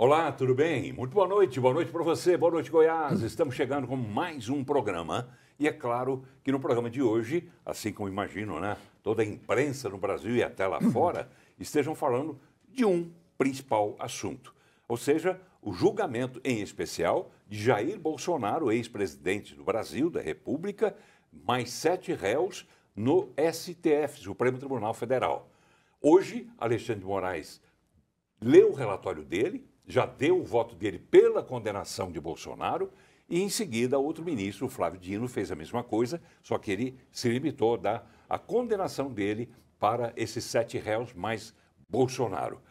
Olá, tudo bem? Muito boa noite para você, boa noite Goiás. Estamos chegando com mais um programa e é claro que no programa de hoje, assim como imagino, né, toda a imprensa no Brasil e até lá fora estejam falando de um principal assunto, ou seja, o julgamento em especial de Jair Bolsonaro, ex-presidente do Brasil, da República, mais 7 réus no STF, Supremo Tribunal Federal. Hoje, Alexandre de Moraes leu o relatório dele, já deu o voto dele pela condenação de Bolsonaro e, em seguida, outro ministro, o Flávio Dino, fez a mesma coisa, só que ele se limitou a dar a condenação dele para esses 7 réus mais Bolsonaro.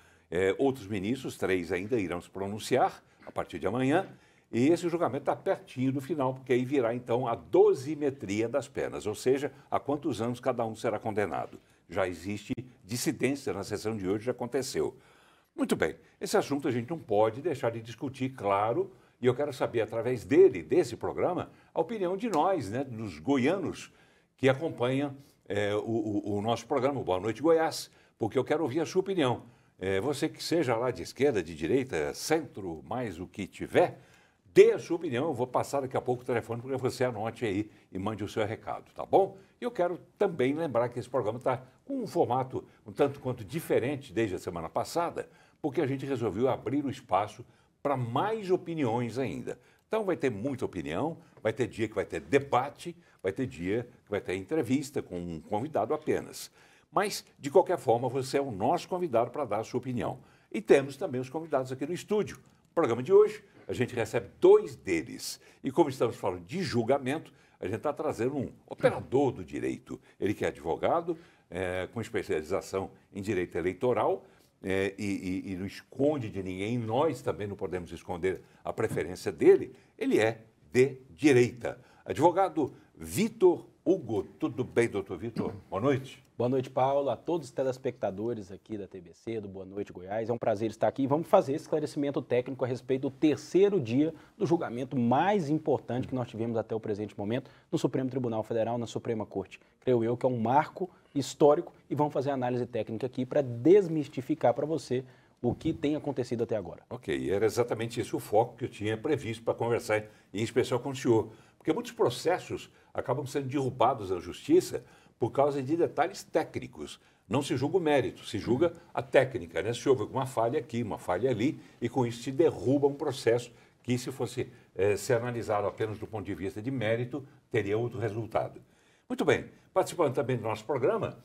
Outros ministros, 3 ainda, irão se pronunciar a partir de amanhã e esse julgamento está pertinho do final, porque aí virá, então, a dosimetria das penas, ou seja, a quantos anos cada um será condenado. Já existe dissidência na sessão de hoje, já aconteceu. Muito bem, esse assunto a gente não pode deixar de discutir, claro, e eu quero saber, através dele, desse programa, a opinião de nós, né, dos goianos que acompanham o nosso programa, Boa Noite Goiás, porque eu quero ouvir a sua opinião. Você que seja lá de esquerda, de direita, centro, mais o que tiver, dê a sua opinião, eu vou passar daqui a pouco o telefone para que você anote aí e mande o seu recado, tá bom? E eu quero também lembrar que esse programa está com um formato um tanto quanto diferente desde a semana passada, porque a gente resolveu abrir o espaço para mais opiniões ainda. Então vai ter muita opinião, vai ter dia que vai ter debate, vai ter dia que vai ter entrevista com um convidado apenas. Mas, de qualquer forma, você é o nosso convidado para dar a sua opinião. E temos também os convidados aqui no estúdio. No programa de hoje, a gente recebe 2 deles. E como estamos falando de julgamento, a gente está trazendo um operador do direito. Ele que é advogado, com especialização em direito eleitoral, e não esconde de ninguém, nós também não podemos esconder a preferência dele, ele é de direita. Advogado Vitor Hugo. Tudo bem, doutor Vitor? Boa noite. Boa noite, Paulo, a todos os telespectadores aqui da TBC, do Boa Noite Goiás. É um prazer estar aqui e vamos fazer esse esclarecimento técnico a respeito do 3º dia do julgamento mais importante que nós tivemos até o presente momento no Supremo Tribunal Federal, na Suprema Corte. Creio eu que é um marco histórico e vamos fazer a análise técnica aqui para desmistificar para você o que tem acontecido até agora. Ok, era exatamente esse o foco que eu tinha previsto para conversar, em especial com o senhor. Porque muitos processos acabam sendo derrubados na justiça por causa de detalhes técnicos. Não se julga o mérito, se julga a técnica, né? Se houve alguma falha aqui, uma falha ali, e com isso se derruba um processo que, se fosse ser analisado apenas do ponto de vista de mérito, teria outro resultado. Muito bem, participando também do nosso programa,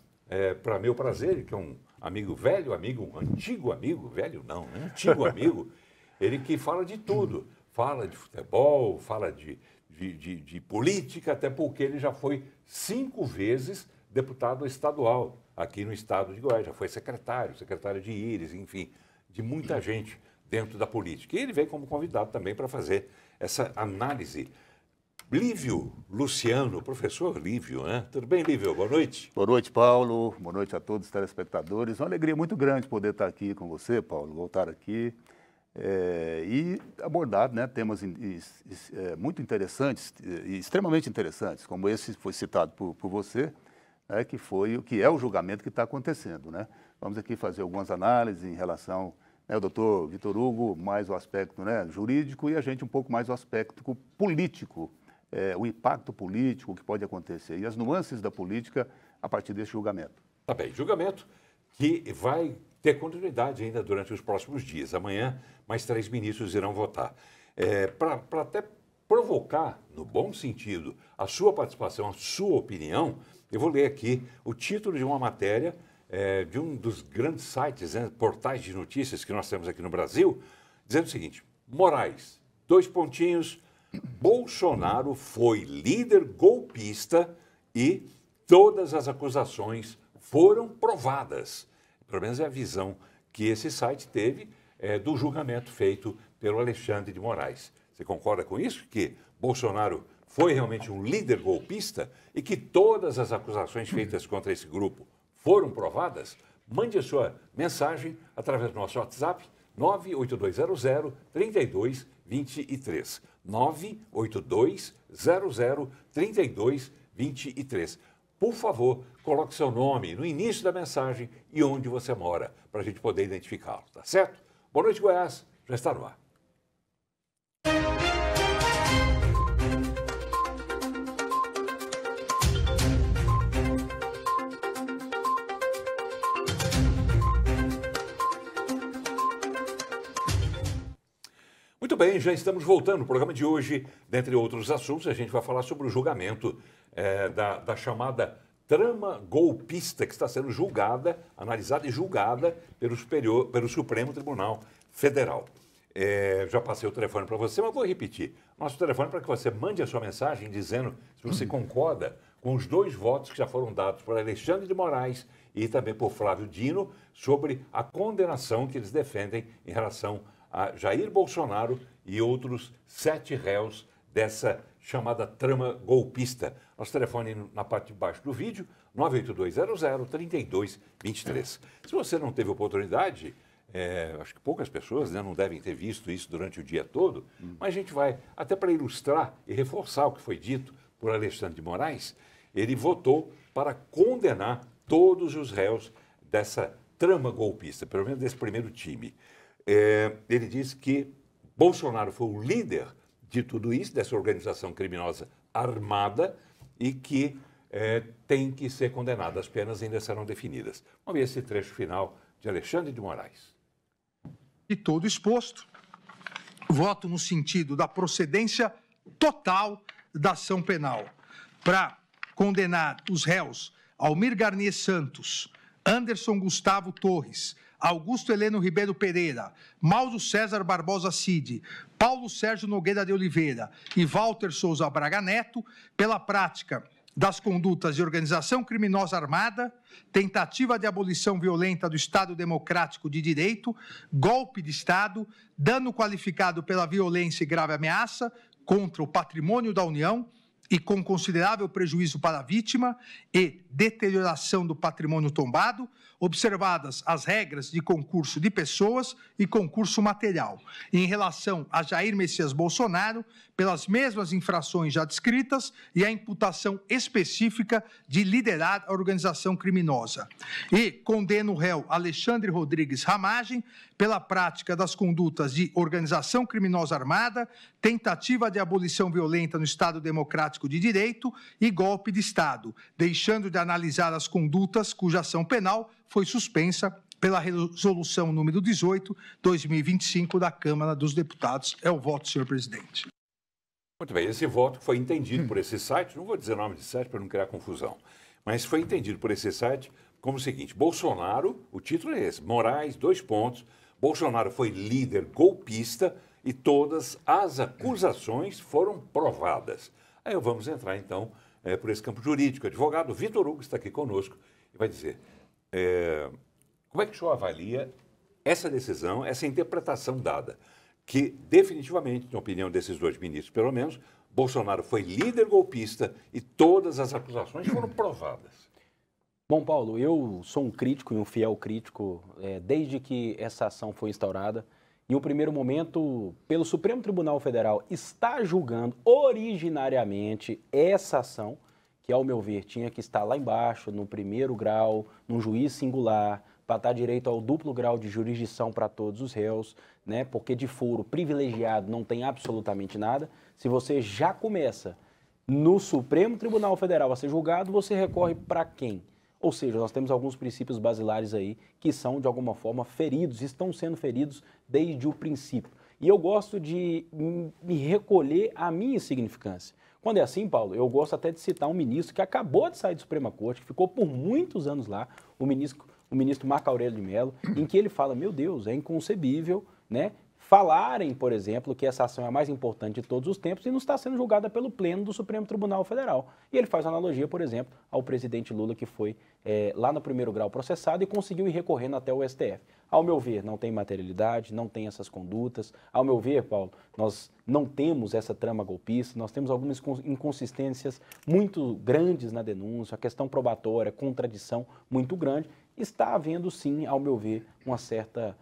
para meu prazer, que é um amigo velho, um antigo amigo, velho não, né? Antigo amigo, ele que fala de tudo, fala de futebol, fala de política, até porque ele já foi 5 vezes deputado estadual aqui no estado de Goiás, já foi secretário de Íris, enfim, de muita gente dentro da política. E ele veio como convidado também para fazer essa análise. Lívio Luciano, professor Lívio, né? Tudo bem, Lívio? Boa noite. Boa noite, Paulo. Boa noite a todos os telespectadores. Uma alegria muito grande poder estar aqui com você, Paulo, voltar aqui. E abordar, né, temas muito interessantes e extremamente interessantes, como esse foi citado por você, né, que é o julgamento que está acontecendo, né? Vamos aqui fazer algumas análises em relação, né, o doutor Vitor Hugo, mais o aspecto, né, jurídico, e a gente um pouco mais o aspecto político, o impacto político que pode acontecer e as nuances da política a partir desse julgamento. Tá bem, julgamento que vai ter continuidade ainda durante os próximos dias. Amanhã, mais 3 ministros irão votar. Para até provocar, no bom sentido, a sua participação, a sua opinião, eu vou ler aqui o título de uma matéria de um dos grandes sites, né, portais de notícias que nós temos aqui no Brasil, dizendo o seguinte: Moraes, 2 pontinhos, Bolsonaro foi líder golpista e todas as acusações foram provadas. Pelo menos é a visão que esse site teve do julgamento feito pelo Alexandre de Moraes. Você concorda com isso? Que Bolsonaro foi realmente um líder golpista e que todas as acusações feitas contra esse grupo foram provadas? Mande a sua mensagem através do nosso WhatsApp, 98200-3223. 98200-3223. Por favor, coloque seu nome no início da mensagem e onde você mora, para a gente poder identificá-lo, tá certo? Boa noite, Goiás. já está no ar. Muito bem, já estamos voltando. O programa de hoje, dentre outros assuntos, a gente vai falar sobre o julgamento da chamada trama golpista, que está sendo julgada, analisada e julgada pelo Supremo Tribunal Federal. Já passei o telefone para você, mas vou repetir. Nosso telefone para que você mande a sua mensagem dizendo se você concorda com os 2 votos que já foram dados por Alexandre de Moraes e também por Flávio Dino sobre a condenação que eles defendem em relação a Jair Bolsonaro e outros 7 réus dessa chamada trama golpista. Nosso telefone na parte de baixo do vídeo, 98200-3223. Se você não teve oportunidade, acho que poucas pessoas não devem ter visto isso durante o dia todo, mas a gente vai, até para ilustrar e reforçar o que foi dito por Alexandre de Moraes, ele votou para condenar todos os réus dessa trama golpista, pelo menos desse primeiro time. Ele disse que Bolsonaro foi o líder de tudo isso, dessa organização criminosa armada, e que tem que ser condenado. As penas ainda serão definidas. Vamos ver esse trecho final de Alexandre de Moraes. E todo exposto, voto no sentido da procedência total da ação penal para condenar os réus Almir Garnier Santos, Anderson Gustavo Torres, Augusto Heleno Ribeiro Pereira, Mauro César Barbosa Cid, Paulo Sérgio Nogueira de Oliveira e Walter Souza Braga Neto pela prática das condutas de organização criminosa armada, tentativa de abolição violenta do Estado Democrático de Direito, golpe de Estado, dano qualificado pela violência e grave ameaça contra o patrimônio da União e com considerável prejuízo para a vítima e deterioração do patrimônio tombado, observadas as regras de concurso de pessoas e concurso material. Em relação a Jair Messias Bolsonaro, pelas mesmas infrações já descritas e a imputação específica de liderar a organização criminosa. E condena o réu Alexandre Rodrigues Ramagem pela prática das condutas de organização criminosa armada, tentativa de abolição violenta no Estado Democrático de Direito e golpe de Estado, deixando de analisar as condutas cuja ação penal foi suspensa pela resolução número 18, 2025 da Câmara dos Deputados. É o voto, senhor presidente. Muito bem, esse voto foi entendido por esse site, não vou dizer nome de site para não criar confusão, mas foi entendido por esse site como o seguinte: Bolsonaro, o título é esse, Moraes, 2 pontos, Bolsonaro foi líder golpista e todas as acusações foram provadas. Aí vamos entrar então por esse campo jurídico. O advogado Vitor Hugo está aqui conosco e vai dizer como é que o senhor avalia essa decisão, essa interpretação dada, que definitivamente, na opinião desses 2 ministros pelo menos, Bolsonaro foi líder golpista e todas as acusações foram provadas. Bom, Paulo, eu sou um crítico e um fiel crítico desde que essa ação foi instaurada. Em um primeiro momento, pelo Supremo Tribunal Federal está julgando originariamente essa ação, que, ao meu ver, tinha que estar lá embaixo, no primeiro grau, num juiz singular, para dar direito ao duplo grau de jurisdição para todos os réus, né? Porque de foro privilegiado não tem absolutamente nada. Se você já começa no Supremo Tribunal Federal a ser julgado, você recorre para quem? Ou seja, nós temos alguns princípios basilares aí que são, de alguma forma, feridos, estão sendo feridos desde o princípio. E eu gosto de me recolher à minha insignificância. Quando é assim, Paulo, eu gosto até de citar um ministro que acabou de sair da Suprema Corte, que ficou por muitos anos lá, o ministro Marco Aurélio de Mello, em que ele fala, meu Deus, é inconcebível, né, falarem, por exemplo, que essa ação é a mais importante de todos os tempos e não está sendo julgada pelo Pleno do Supremo Tribunal Federal. E ele faz analogia, por exemplo, ao presidente Lula, que foi lá no primeiro grau processado e conseguiu ir recorrendo até o STF. Ao meu ver, não tem materialidade, não tem essas condutas. Ao meu ver, Paulo, nós não temos essa trama golpista, nós temos algumas inconsistências muito grandes na denúncia, a questão probatória, contradição muito grande. Está havendo, sim, ao meu ver, uma certa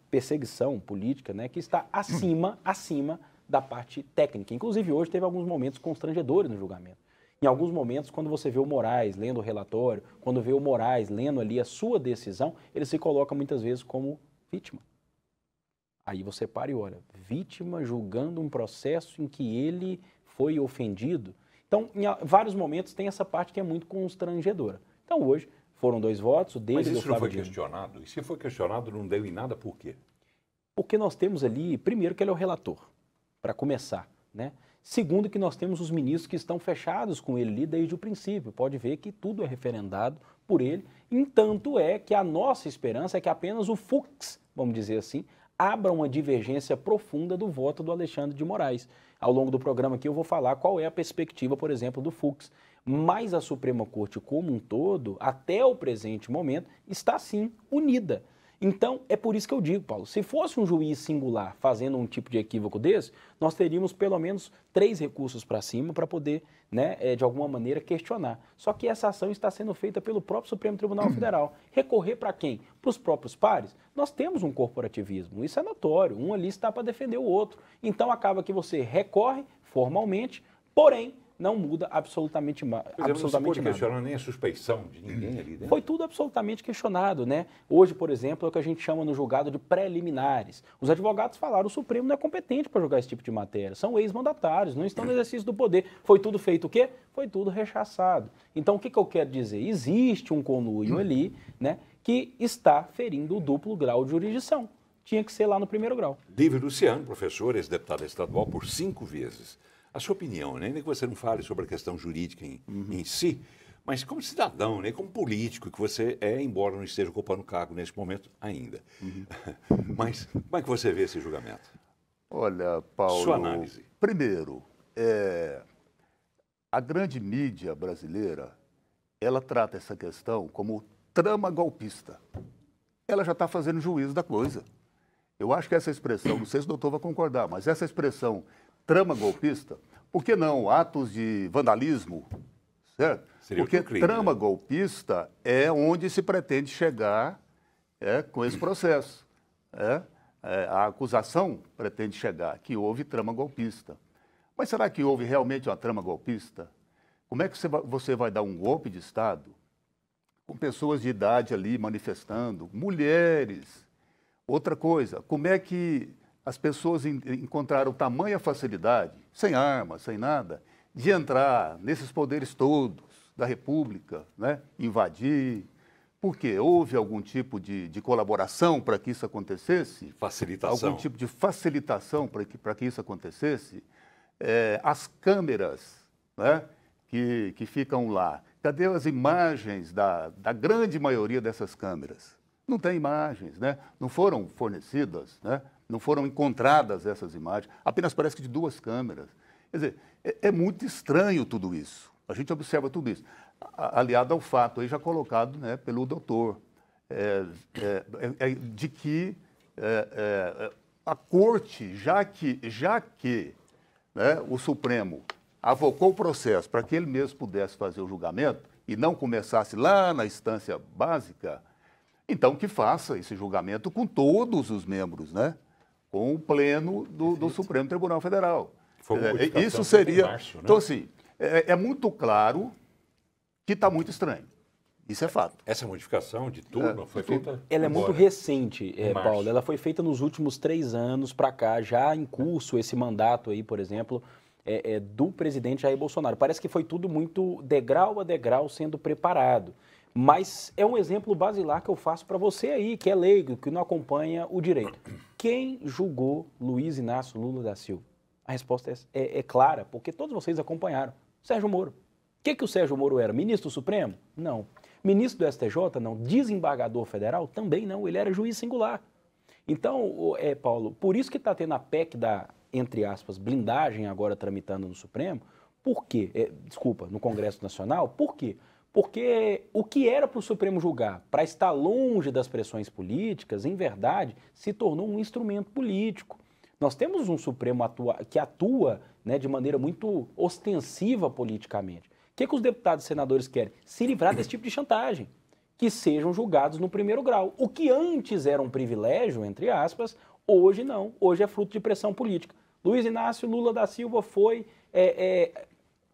perseguição política, né, que está acima da parte técnica. Inclusive, hoje teve alguns momentos constrangedores no julgamento. Em alguns momentos, quando você vê o Moraes lendo o relatório, quando vê o Moraes lendo ali a sua decisão, ele se coloca muitas vezes como vítima. Aí você para e olha, vítima julgando um processo em que ele foi ofendido. Então, em vários momentos tem essa parte que é muito constrangedora. Então, hoje, foram 2 votos, o dele Mas e do isso não Flávio foi Dino. questionado? E se foi questionado, não deu em nada, por quê? Porque nós temos ali, primeiro, que ele é o relator, para começar, né? Segundo, que nós temos os ministros que estão fechados com ele ali desde o princípio. Pode ver que tudo é referendado por ele. Entanto é que a nossa esperança é que apenas o Fux, vamos dizer assim, abra uma divergência profunda do voto do Alexandre de Moraes. Ao longo do programa aqui eu vou falar qual é a perspectiva, por exemplo, do Fux. Mas a Suprema Corte como um todo, até o presente momento, está sim unida. Então, é por isso que eu digo, Paulo, se fosse um juiz singular fazendo um tipo de equívoco desse, nós teríamos pelo menos 3 recursos para cima para poder, né, de alguma maneira, questionar. Só que essa ação está sendo feita pelo próprio Supremo Tribunal Federal. Recorrer para quem? Para os próprios pares? Nós temos um corporativismo, isso é notório, um ali está para defender o outro. Então, acaba que você recorre formalmente, porém, não muda absolutamente, Não se absolutamente pode nada. questionar nem a suspeição de ninguém ali dentro. Foi tudo absolutamente questionado, né? Hoje, por exemplo, é o que a gente chama no julgado de preliminares. Os advogados falaram, o Supremo não é competente para julgar esse tipo de matéria. São ex-mandatários, não estão no exercício do poder. Foi tudo feito o quê? Foi tudo rechaçado. Então, o que eu quero dizer? Existe um conluio ali, né, que está ferindo o duplo grau de jurisdição. Tinha que ser lá no primeiro grau. Lívio Luciano, professor, ex-deputado estadual por 5 vezes. A sua opinião, né? Ainda que você não fale sobre a questão jurídica em si, mas como cidadão, né? Como político que você é, embora não esteja ocupando cargo nesse momento ainda. Mas como é que você vê esse julgamento? Olha, Paulo, Sua análise. Primeiro, a grande mídia brasileira, ela trata essa questão como trama golpista. Ela já está fazendo juízo da coisa. Eu acho que essa expressão, não sei se o doutor vai concordar, mas essa expressão trama golpista, por que não atos de vandalismo, certo? Seria Porque outro crime, trama né? golpista é onde se pretende chegar com esse processo. A acusação pretende chegar que houve trama golpista. Mas será que houve realmente uma trama golpista? Como é que você vai dar um golpe de Estado com pessoas de idade ali manifestando, mulheres? Outra coisa, como é que as pessoas encontraram tamanha facilidade, sem armas, sem nada, de entrar nesses poderes todos da República, né? Invadir? Por quê? Houve algum tipo de colaboração para que isso acontecesse? Facilitação. Algum tipo de facilitação para que isso acontecesse? As câmeras, né, que ficam lá, cadê as imagens da grande maioria dessas câmeras? Não tem imagens, né? Não foram fornecidas, né? Não foram encontradas essas imagens, apenas parece que de 2 câmeras. Quer dizer, é muito estranho tudo isso. A gente observa tudo isso. Aliado ao fato aí já colocado, né, pelo doutor, de que a corte, já que né, o Supremo avocou o processo para que ele mesmo pudesse fazer o julgamento e não começasse lá na instância básica, então que faça esse julgamento com todos os membros, né? Com o pleno do Supremo Tribunal Federal. Foi uma modificação Isso seria... em março, né? Então, assim, é muito claro que está muito estranho. Isso é fato. Essa modificação de turno foi feita Ela é agora. muito recente, Em março. Paulo. Ela foi feita nos últimos 3 anos para cá, já em curso esse mandato aí, por exemplo, do presidente Jair Bolsonaro. Parece que foi tudo muito degrau a degrau sendo preparado. Mas é um exemplo basilar que eu faço para você aí, que é leigo, que não acompanha o direito. Quem julgou Luiz Inácio Lula da Silva? A resposta é clara, porque todos vocês acompanharam. Sérgio Moro. O que o Sérgio Moro era? Ministro do Supremo? Não. Ministro do STJ? Não. Desembargador federal? Também não. Ele era juiz singular. Então, Paulo, por isso que está tendo a PEC da, entre aspas, blindagem agora tramitando no Supremo. Por quê? Desculpa, no Congresso Nacional. Por quê? Porque o que era para o Supremo julgar, para estar longe das pressões políticas, em verdade, se tornou um instrumento político. Nós temos um Supremo que atua, né, de maneira muito ostensiva politicamente. O que os deputados e senadores querem? Se livrar desse tipo de chantagem, que sejam julgados no primeiro grau. O que antes era um privilégio, entre aspas, hoje não. Hoje é fruto de pressão política. Luiz Inácio Lula da Silva foi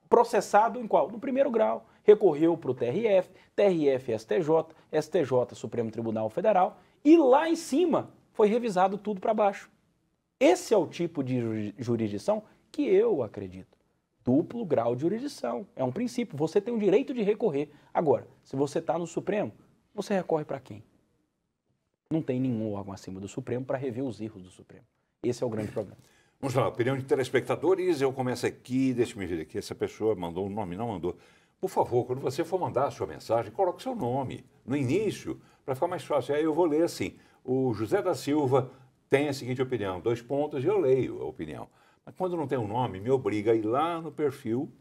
processado em qual? No primeiro grau. Recorreu para o TRF, TRF STJ, STJ Supremo Tribunal Federal, e lá em cima foi revisado tudo para baixo. Esse é o tipo de jurisdição que eu acredito. Duplo grau de jurisdição. É um princípio. Você tem o direito de recorrer. Agora, se você está no Supremo, você recorre para quem? Não tem nenhum órgão acima do Supremo para rever os erros do Supremo. Esse é o grande problema. Vamos lá, opinião de telespectadores. Eu começo aqui, deixa-me ver aqui. Essa pessoa mandou um nome, não mandou. Por favor, quando você for mandar a sua mensagem, coloque seu nome no início, para ficar mais fácil. Aí eu vou ler assim. O José da Silva tem a seguinte opinião, 2 pontos, e eu leio a opinião. Mas quando não tem um nome, me obriga a ir lá no perfil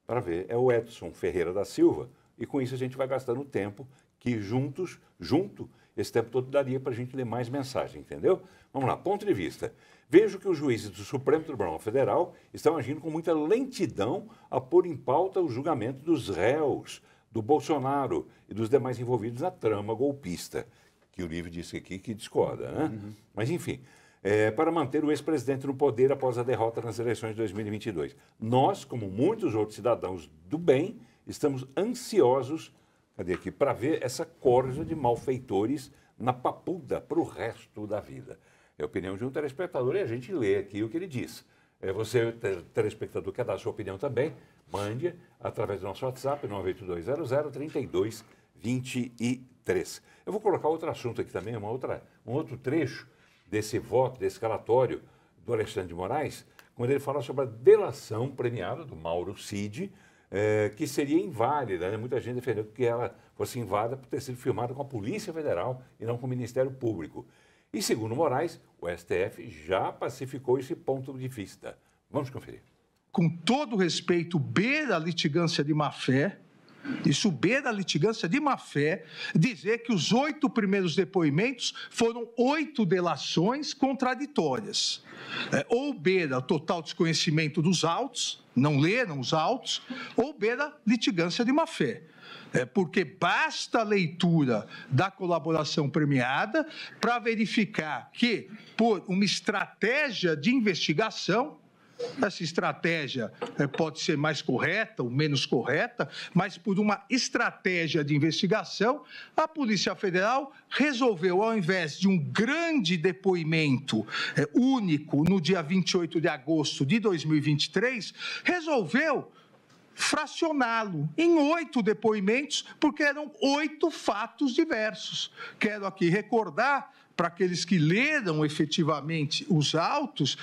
para ver. É o Edson Ferreira da Silva, e com isso a gente vai gastando tempo que junto, esse tempo todo daria para a gente ler mais mensagem, entendeu? Vamos lá, ponto de vista. Vejo que os juízes do Supremo Tribunal Federal estão agindo com muita lentidão a pôr em pauta o julgamento dos réus, do Bolsonaro e dos demais envolvidos na trama golpista, que o livro disse aqui que discorda, né? Mas, enfim, para manter o ex-presidente no poder após a derrota nas eleições de 2022. Nós, como muitos outros cidadãos do bem, estamos ansiosos, para ver essa corja de malfeitores na papuda para o resto da vida. É a opinião de um telespectador e a gente lê aqui o que ele diz. Você, telespectador, quer dar a sua opinião também? Mande através do nosso WhatsApp, 982003223. Eu vou colocar outro assunto aqui também, um outro trecho desse voto, desse relatório do Alexandre de Moraes, quando ele fala sobre a delação premiada do Mauro Cid, que seria inválida, né? Muita gente defendeu que ela fosse inválida por ter sido filmada com a Polícia Federal e não com o Ministério Público. E, segundo Moraes, o STF já pacificou esse ponto de vista. Vamos conferir. Com todo respeito, beira a litigância de má-fé, isso beira a litigância de má-fé, dizer que os 8 primeiros depoimentos foram 8 delações contraditórias. Ou beira total desconhecimento dos autos, não leram os autos, ou beira litigância de má-fé. Porque basta a leitura da colaboração premiada para verificar que, por uma estratégia de investigação, essa estratégia pode ser mais correta ou menos correta, mas por uma estratégia de investigação, a Polícia Federal resolveu, ao invés de um grande depoimento único no dia 28 de agosto de 2023, resolveu fracioná-lo em 8 depoimentos, porque eram 8 fatos diversos. Quero aqui recordar, para aqueles que leram efetivamente os autos,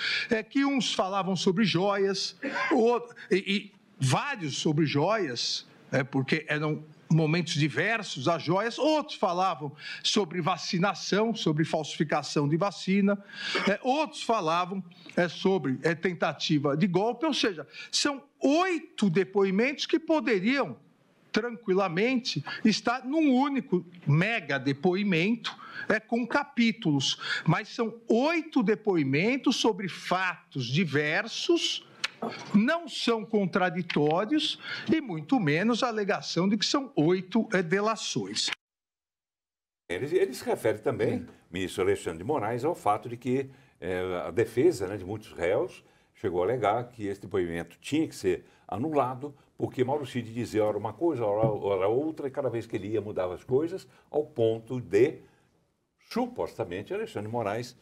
que uns falavam sobre joias, e vários sobre joias, porque eram momentos diversos as joias, outros falavam sobre vacinação, sobre falsificação de vacina, outros falavam sobre tentativa de golpe, ou seja, são 8 depoimentos que poderiam tranquilamente estar num único mega depoimento, com capítulos, mas são 8 depoimentos sobre fatos diversos, não são contraditórios e muito menos a alegação de que são 8 delações. Ele se refere também, ministro Alexandre de Moraes, ao fato de que a defesa, né, de muitos réus chegou a alegar que esse depoimento tinha que ser anulado, porque Mauro Cid dizia ora uma coisa, ora outra, e cada vez que ele ia mudava as coisas, ao ponto de, supostamente, Alexandre de Moraes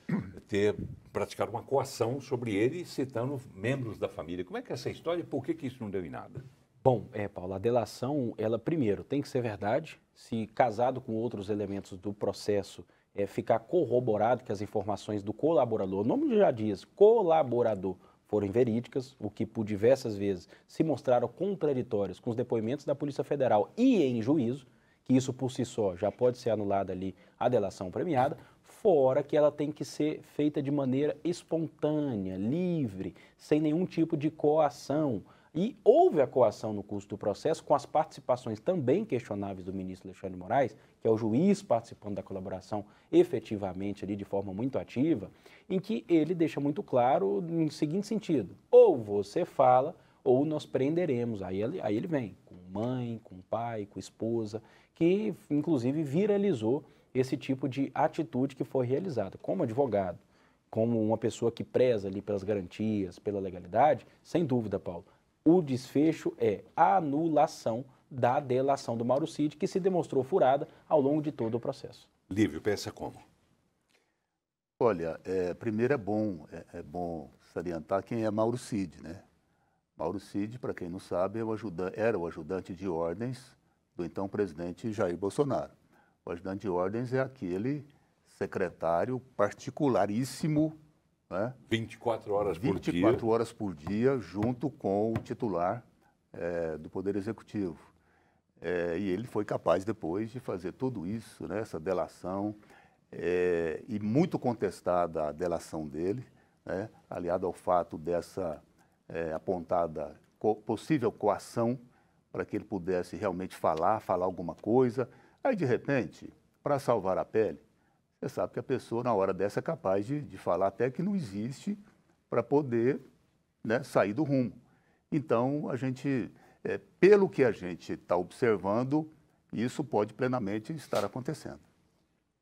ter praticado uma coação sobre ele, citando membros da família. Como é que é essa história e por que isso não deu em nada? Bom, Paulo, a delação, ela primeiro tem que ser verdade, se casado com outros elementos do processo, ficar corroborado que as informações do colaborador, o nome já diz, colaborador, foram verídicas, o que por diversas vezes se mostraram contraditórios com os depoimentos da Polícia Federal e em juízo, que isso por si só já pode ser anulada ali a delação premiada, fora que ela tem que ser feita de maneira espontânea, livre, sem nenhum tipo de coação. E houve a coação no curso do processo, com as participações também questionáveis do ministro Alexandre de Moraes, que é o juiz participando da colaboração efetivamente ali de forma muito ativa, em que ele deixa muito claro no seguinte sentido: ou você fala, ou nós prenderemos. Aí ele vem com mãe, com pai, com esposa, que inclusive viralizou esse tipo de atitude que foi realizada. Como advogado, como uma pessoa que preza ali pelas garantias, pela legalidade, sem dúvida, Paulo, o desfecho é a anulação da delação do Mauro Cid, que se demonstrou furada ao longo de todo o processo. Lívio, pensa como? Olha, primeiro é bom salientar quem é Mauro Cid, né? Mauro Cid, para quem não sabe, era o ajudante de ordens do então presidente Jair Bolsonaro. O ajudante de ordens é aquele secretário particularíssimo, né? 24 horas por dia. 24 horas por dia, junto com o titular do Poder Executivo. E ele foi capaz depois de fazer tudo isso, né? Essa delação, e muito contestada a delação dele, né? Aliado ao fato dessa apontada possível coação para que ele pudesse realmente falar alguma coisa. Aí, de repente, para salvar a pele, você sabe que a pessoa, na hora dessa, é capaz de falar até que não existe para poder, né, sair do rumo. Então, a gente, pelo que a gente está observando, isso pode plenamente estar acontecendo.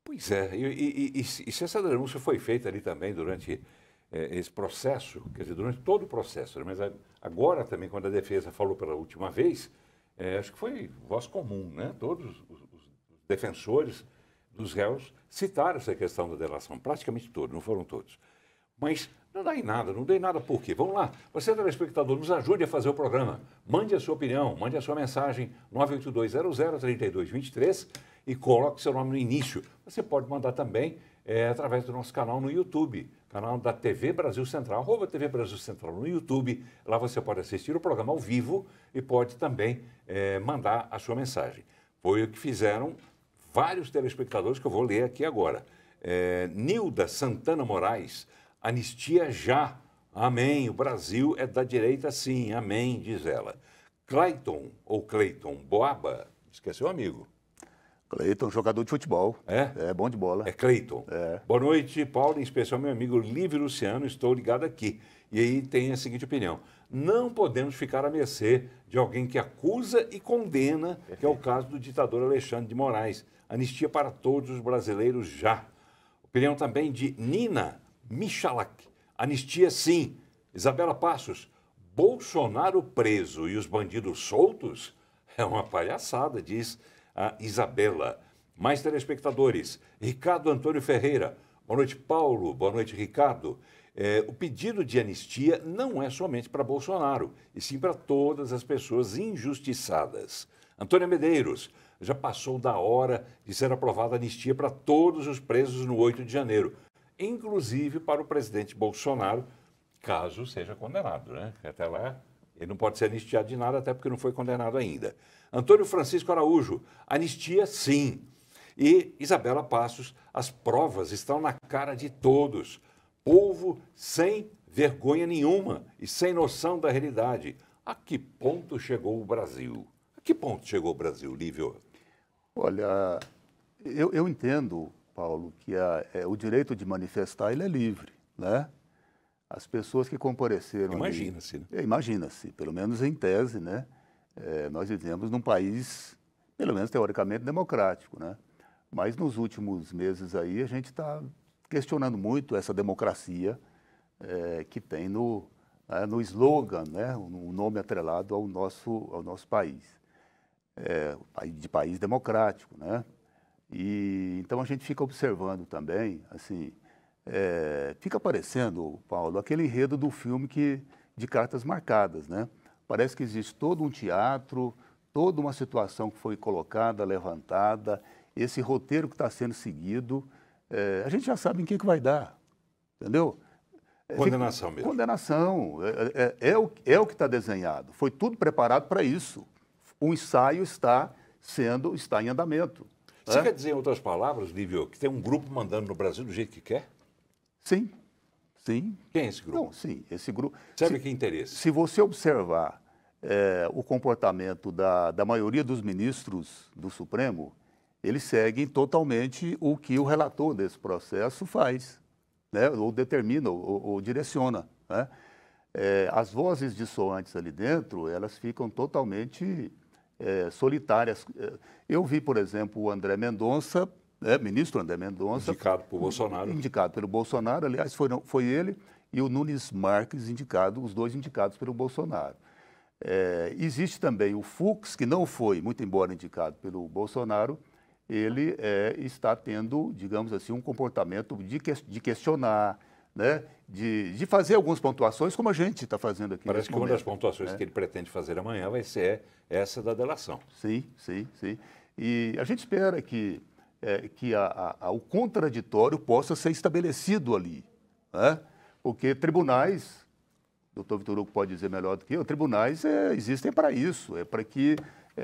Pois é, e se essa denúncia foi feita ali também durante esse processo, quer dizer, durante todo o processo, né? Mas agora também, quando a defesa falou pela última vez, acho que foi voz comum, né? Todos os defensores dos réus citaram essa questão da delação, praticamente todos, não foram todos. Mas não dá em nada, não dei nada por quê? Vamos lá, você, telespectador, nos ajude a fazer o programa. Mande a sua opinião, mande a sua mensagem, 982003223 e coloque seu nome no início. Você pode mandar também através do nosso canal no YouTube, canal da TV Brasil Central, @TV Brasil Central no YouTube. Lá você pode assistir o programa ao vivo e pode também mandar a sua mensagem. Foi o que fizeram vários telespectadores que eu vou ler aqui agora. Nilda Santana Moraes, anistia já. Amém. O Brasil é da direita sim. Amém, diz ela. Cleiton Boaba, esqueceu o amigo. Cleiton, jogador de futebol. É bom de bola. É Cleiton. Boa noite, Paulo, em especial meu amigo Lívio Luciano, estou ligado aqui. E aí tem a seguinte opinião. Não podemos ficar à mercê de alguém que acusa e condena, que é o caso do ditador Alexandre de Moraes. Anistia para todos os brasileiros já. Opinião também de Nina Michalak. Anistia sim. Isabela Passos. Bolsonaro preso e os bandidos soltos? É uma palhaçada, diz a Isabela. Mais telespectadores. Ricardo Antônio Ferreira. Boa noite, Paulo. Boa noite, Ricardo. O pedido de anistia não é somente para Bolsonaro, e sim para todas as pessoas injustiçadas. Antônia Medeiros. Já passou da hora de ser aprovada a anistia para todos os presos no 8 de janeiro, inclusive para o presidente Bolsonaro, caso seja condenado, né? Até lá, ele não pode ser anistiado de nada, até porque não foi condenado ainda. Antônio Francisco Araújo, anistia sim. E Isabela Passos, as provas estão na cara de todos. Povo sem vergonha nenhuma e sem noção da realidade. A que ponto chegou o Brasil? A que ponto chegou o Brasil, Lívio? Olha, eu entendo, Paulo, que o direito de manifestar ele é livre, né? As pessoas que compareceram... Imagina-se, né? Imagina-se, pelo menos em tese, né? Nós vivemos num país, pelo menos teoricamente, democrático, né? Mas nos últimos meses aí a gente está questionando muito essa democracia que tem no slogan, né? O nome atrelado ao nosso país. De país democrático, né? E então a gente fica observando também, assim, fica parecendo, Paulo, aquele enredo do filme de Cartas Marcadas, né? Parece que existe todo um teatro, toda uma situação que foi colocada, levantada, esse roteiro que está sendo seguido, a gente já sabe em que vai dar, entendeu? Condenação mesmo. Condenação, é o que está desenhado, foi tudo preparado para isso. O ensaio está em andamento. Você quer dizer, em outras palavras, Lívio, que tem um grupo mandando no Brasil do jeito que quer? Sim, sim. Quem é esse grupo? Não, sim, esse grupo... Serve que interesse? Se você observar o comportamento da maioria dos ministros do Supremo, eles seguem totalmente o que o relator desse processo faz, né? Ou determina, ou direciona, né? As vozes dissoantes ali dentro, elas ficam totalmente solitárias. Eu vi, por exemplo, o André Mendonça, ministro André Mendonça... Indicado por Bolsonaro. Indicado pelo Bolsonaro, aliás, foi ele e o Nunes Marques os dois indicados pelo Bolsonaro. Existe também o Fux, que não foi, muito embora indicado pelo Bolsonaro, ele está tendo, digamos assim, um comportamento de questionar, né? De fazer algumas pontuações, como a gente está fazendo aqui. Parece que uma das pontuações né? que ele pretende fazer amanhã vai ser essa da delação. Sim, sim, sim. E a gente espera que o contraditório possa ser estabelecido ali, né? Porque tribunais, o doutor Vitor Hugo pode dizer melhor do que eu, tribunais existem para isso, para que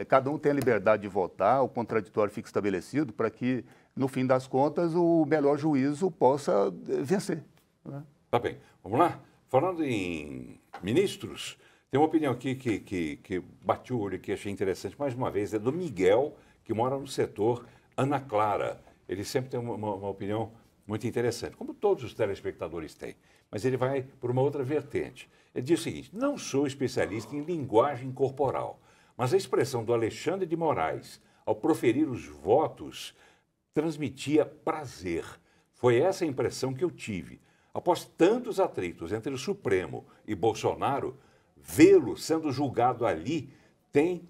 cada um tenha liberdade de votar, o contraditório fique estabelecido para que, no fim das contas, o melhor juízo possa vencer. Né? Tá bem, vamos lá? Falando em ministros, tem uma opinião aqui que bati o olho aqui, achei interessante, mais uma vez, é do Miguel, que mora no setor Ana Clara. Ele sempre tem uma opinião muito interessante, como todos os telespectadores têm, mas ele vai por uma outra vertente. Ele diz o seguinte: não sou especialista em linguagem corporal, mas a expressão do Alexandre de Moraes, ao proferir os votos, transmitia prazer. Foi essa a impressão que eu tive. Após tantos atritos entre o Supremo e Bolsonaro, vê-lo sendo julgado ali tem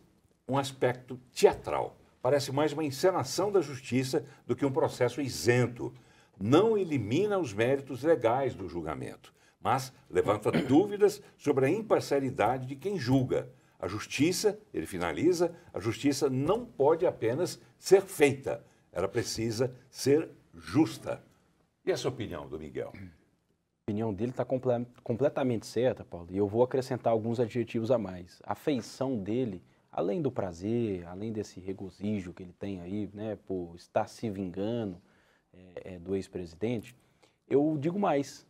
um aspecto teatral. Parece mais uma encenação da justiça do que um processo isento. Não elimina os méritos legais do julgamento, mas levanta dúvidas sobre a imparcialidade de quem julga. A justiça, ele finaliza, a justiça não pode apenas ser feita, ela precisa ser justa. E essa opinião do Miguel? A opinião dele está completamente certa, Paulo, e eu vou acrescentar alguns adjetivos a mais. A feição dele, além do prazer, além desse regozijo que ele tem aí, né, por estar se vingando do ex-presidente, eu digo mais,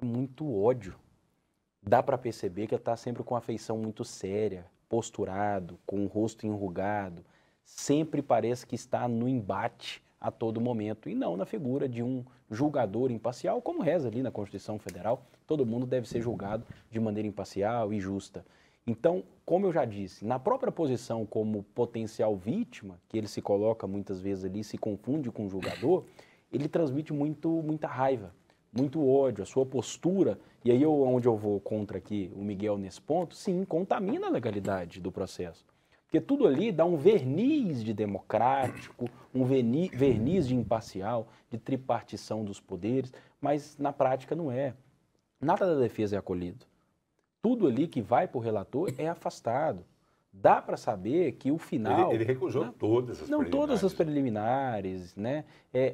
é muito ódio. Dá para perceber que ele está sempre com a feição muito séria, posturado, com o rosto enrugado, sempre parece que está no embate a todo momento, e não na figura de um julgador imparcial, como reza ali na Constituição Federal, todo mundo deve ser julgado de maneira imparcial e justa. Então, como eu já disse, na própria posição como potencial vítima, que ele se coloca muitas vezes ali, se confunde com o julgador, ele transmite muita raiva, muito ódio, a sua postura, e aí onde eu vou contra aqui o Miguel nesse ponto, sim, contamina a legalidade do processo. Porque tudo ali dá um verniz de democrático, um verniz de imparcial, de tripartição dos poderes, mas na prática não é. Nada da defesa é acolhido. Tudo ali que vai para o relator é afastado. Dá para saber que o final... Ele recusou, né? Todas as preliminares. Não todas as preliminares, né?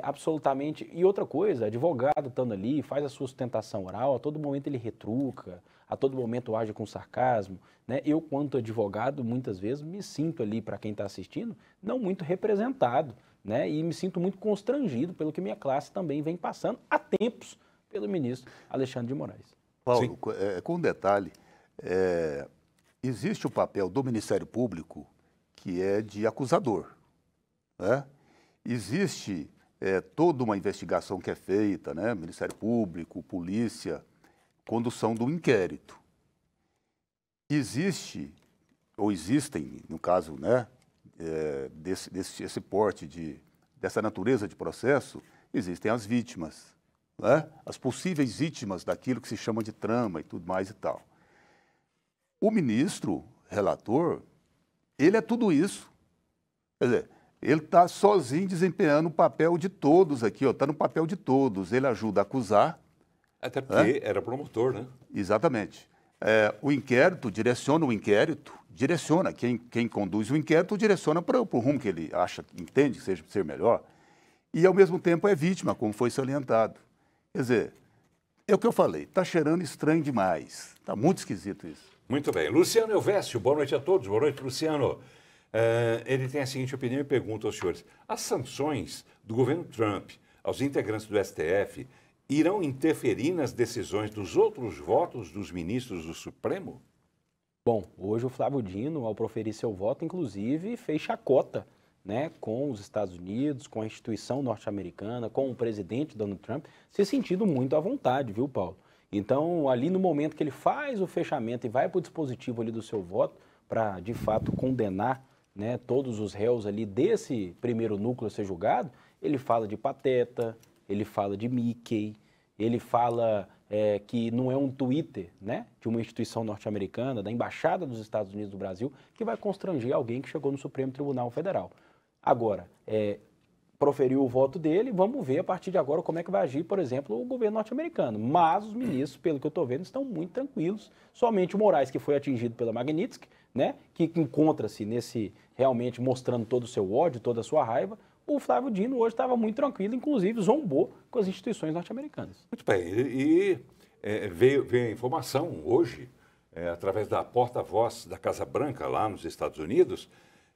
Absolutamente. E outra coisa, advogado estando ali, faz a sua sustentação oral, a todo momento ele retruca, a todo momento age com sarcasmo, né? Eu, quanto advogado, muitas vezes me sinto ali, para quem está assistindo, não muito representado, né? E me sinto muito constrangido pelo que minha classe também vem passando há tempos pelo ministro Alexandre de Moraes. Paulo, com um detalhe, existe o papel do Ministério Público, que é de acusador, né? Existe toda uma investigação que é feita, né? Ministério Público, polícia, condução do inquérito. Existe, ou existem, no caso, né, desse porte, dessa natureza de processo, existem as vítimas, né? As possíveis vítimas daquilo que se chama de trama e tudo mais e tal. O ministro, relator, ele é tudo isso. Quer dizer, ele está sozinho desempenhando o papel de todos aqui, está no papel de todos. Ele ajuda a acusar. Até porque era promotor, né? Exatamente. O inquérito, quem conduz o inquérito direciona para o rumo que ele acha, entende que seja ser melhor. E, ao mesmo tempo, é vítima, como foi salientado. Quer dizer, é o que eu falei, está cheirando estranho demais. Está muito esquisito isso. Muito bem. Luciano Elvésio, boa noite a todos. Boa noite, Luciano. Ele tem a seguinte opinião e pergunta aos senhores: as sanções do governo Trump aos integrantes do STF irão interferir nas decisões dos outros votos dos ministros do Supremo? Bom, hoje o Flávio Dino, ao proferir seu voto, inclusive, fez chacota, né, com os Estados Unidos, com a instituição norte-americana, com o presidente Donald Trump, se sentindo muito à vontade, viu, Paulo? Então, ali no momento que ele faz o fechamento e vai para o dispositivo ali do seu voto, para, de fato, condenar, né, todos os réus ali desse primeiro núcleo a ser julgado, ele fala de pateta, ele fala de Mickey, ele fala que não é um Twitter, né, de uma instituição norte-americana, da Embaixada dos Estados Unidos do Brasil, que vai constranger alguém que chegou no Supremo Tribunal Federal. Agora, proferiu o voto dele, vamos ver a partir de agora como é que vai agir, por exemplo, o governo norte-americano. Mas os ministros, pelo que eu estou vendo, estão muito tranquilos. Somente o Moraes, que foi atingido pela Magnitsky, né, que encontra-se nesse, realmente mostrando todo o seu ódio, toda a sua raiva. O Flávio Dino hoje estava muito tranquilo, inclusive zombou com as instituições norte-americanas. Muito bem, veio a informação hoje, através da porta-voz da Casa Branca, lá nos Estados Unidos,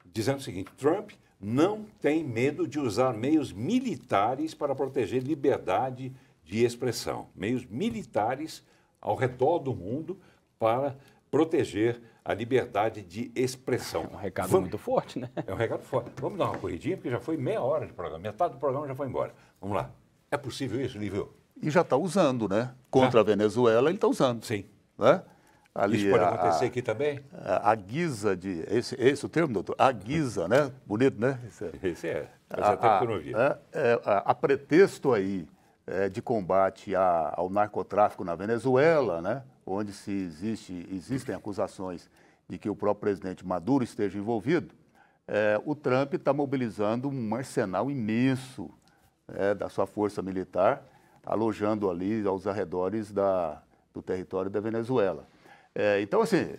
dizendo o seguinte: Trump não tem medo de usar meios militares para proteger liberdade de expressão. Meios militares ao redor do mundo para proteger a liberdade de expressão. É um recado muito forte, né? É um recado forte. Vamos dar uma corridinha, porque já foi meia hora de programa. Metade do programa já foi embora. Vamos lá. É possível isso, Lívio? E já está usando, né? Contra a Venezuela, ele está usando. Sim. Né? Ali, isso pode acontecer aqui também? A guisa de... Esse o termo, doutor? A guisa, né? Bonito, né? Esse é. Fazia tempo que eu não via. A pretexto aí de combate ao narcotráfico na Venezuela, né? Onde existem acusações de que o próprio presidente Maduro esteja envolvido, o Trump está mobilizando um arsenal imenso da sua força militar, alojando ali aos arredores do território da Venezuela. Então, assim,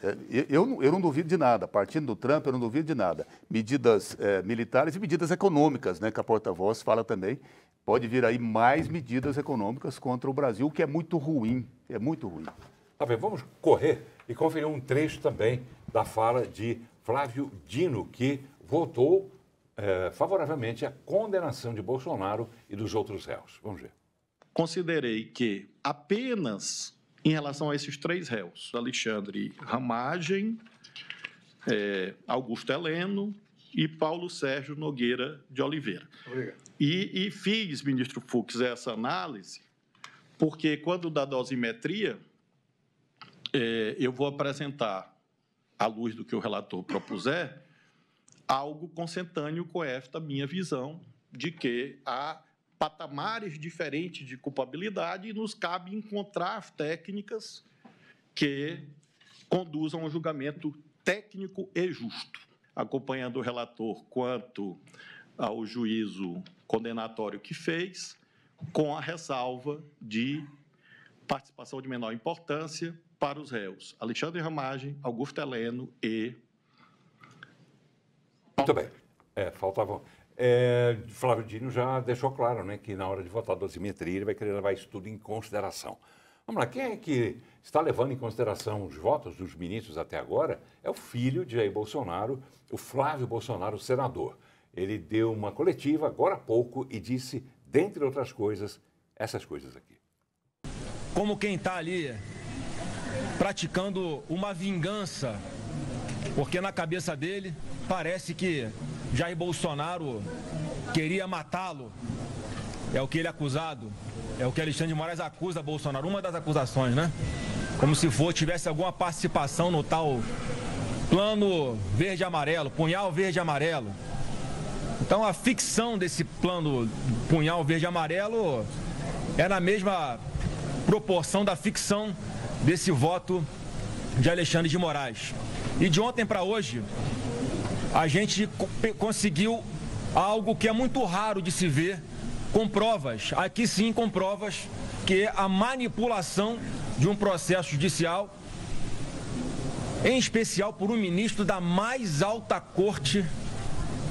eu não duvido de nada. Partindo do Trump, eu não duvido de nada. Medidas militares e medidas econômicas, né, que a porta-voz fala também. Pode vir aí mais medidas econômicas contra o Brasil, o que é muito ruim. É muito ruim. Tá bem, vamos correr e conferir um trecho também da fala de Flávio Dino, que votou favoravelmente à condenação de Bolsonaro e dos outros réus. Vamos ver. Considerei que apenas em relação a esses 3 réus, Alexandre Ramagem, Augusto Heleno e Paulo Sérgio Nogueira de Oliveira. Obrigado. E fiz, ministro Fux, essa análise, porque quando da dosimetria, eu vou apresentar, à luz do que o relator propuser, algo consentâneo com esta minha visão de que há patamares diferentes de culpabilidade e nos cabe encontrar técnicas que conduzam a um julgamento técnico e justo, acompanhando o relator quanto ao juízo condenatório que fez, com a ressalva de participação de menor importância para os réus Alexandre Ramagem, Augusto Heleno e... Muito bem. Faltavam... Flávio Dino já deixou claro, né, que na hora de votar a dosimetria ele vai querer levar isso tudo em consideração. Vamos lá, quem é que está levando em consideração os votos dos ministros até agora? É o filho de Jair Bolsonaro, o Flávio Bolsonaro, senador. Ele deu uma coletiva agora há pouco e disse, dentre outras coisas, essas coisas aqui. Como quem está ali praticando uma vingança, porque na cabeça dele parece que Jair Bolsonaro queria matá-lo. É o que ele é acusado. É o que Alexandre de Moraes acusa Bolsonaro. Uma das acusações, né? Como se tivesse alguma participação no tal plano verde-amarelo, punhal verde-amarelo. Então a ficção desse plano punhal verde-amarelo é na mesma proporção da ficção desse voto de Alexandre de Moraes. E de ontem para hoje, a gente conseguiu algo que é muito raro de se ver, com provas, aqui sim com provas, que é a manipulação de um processo judicial, em especial por um ministro da mais alta corte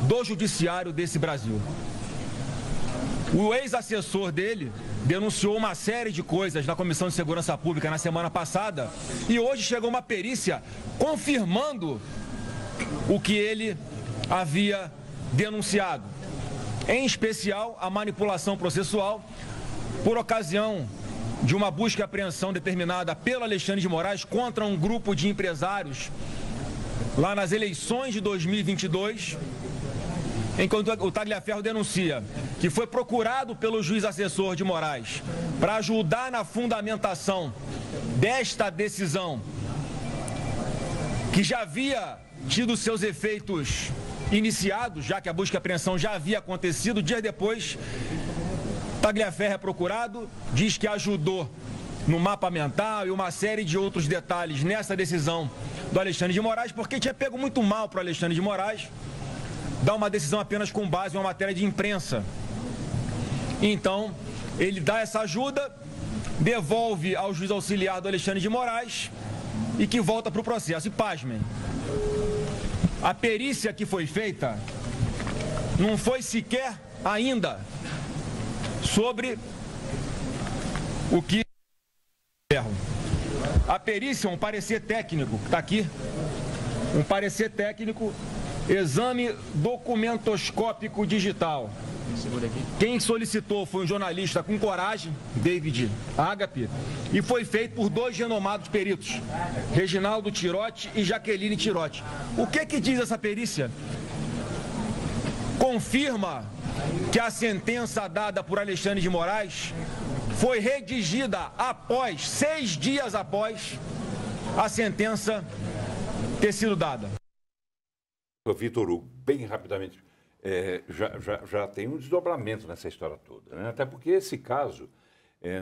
do judiciário desse Brasil. O ex-assessor dele denunciou uma série de coisas na Comissão de Segurança Pública na semana passada e hoje chegou uma perícia confirmando o que ele havia denunciado, em especial a manipulação processual por ocasião de uma busca e apreensão determinada pelo Alexandre de Moraes contra um grupo de empresários lá nas eleições de 2022, enquanto o Tagliaferro denuncia que foi procurado pelo juiz assessor de Moraes para ajudar na fundamentação desta decisão, que já havia tido seus efeitos iniciados, já que a busca e apreensão já havia acontecido. Dias depois, Tagliaferro é procurado, diz que ajudou no mapa mental e uma série de outros detalhes nessa decisão do Alexandre de Moraes, porque tinha pego muito mal para o Alexandre de Moraes dá uma decisão apenas com base em uma matéria de imprensa. Então, ele dá essa ajuda, devolve ao juiz auxiliar do Alexandre de Moraes e que volta para o processo. E pasmem, a perícia que foi feita não foi sequer ainda sobre o que... A perícia, um parecer técnico, está aqui, um parecer técnico, exame documentoscópico digital. Quem solicitou foi um jornalista com coragem, David Agape, e foi feito por 2 renomados peritos, Reginaldo Tirotti e Jaqueline Tirotti. O que diz essa perícia? Confirma que a sentença dada por Alexandre de Moraes foi redigida após, 6 dias após, a sentença ter sido dada. Vitor Hugo, bem rapidamente, já tem um desdobramento nessa história toda, né? Até porque esse caso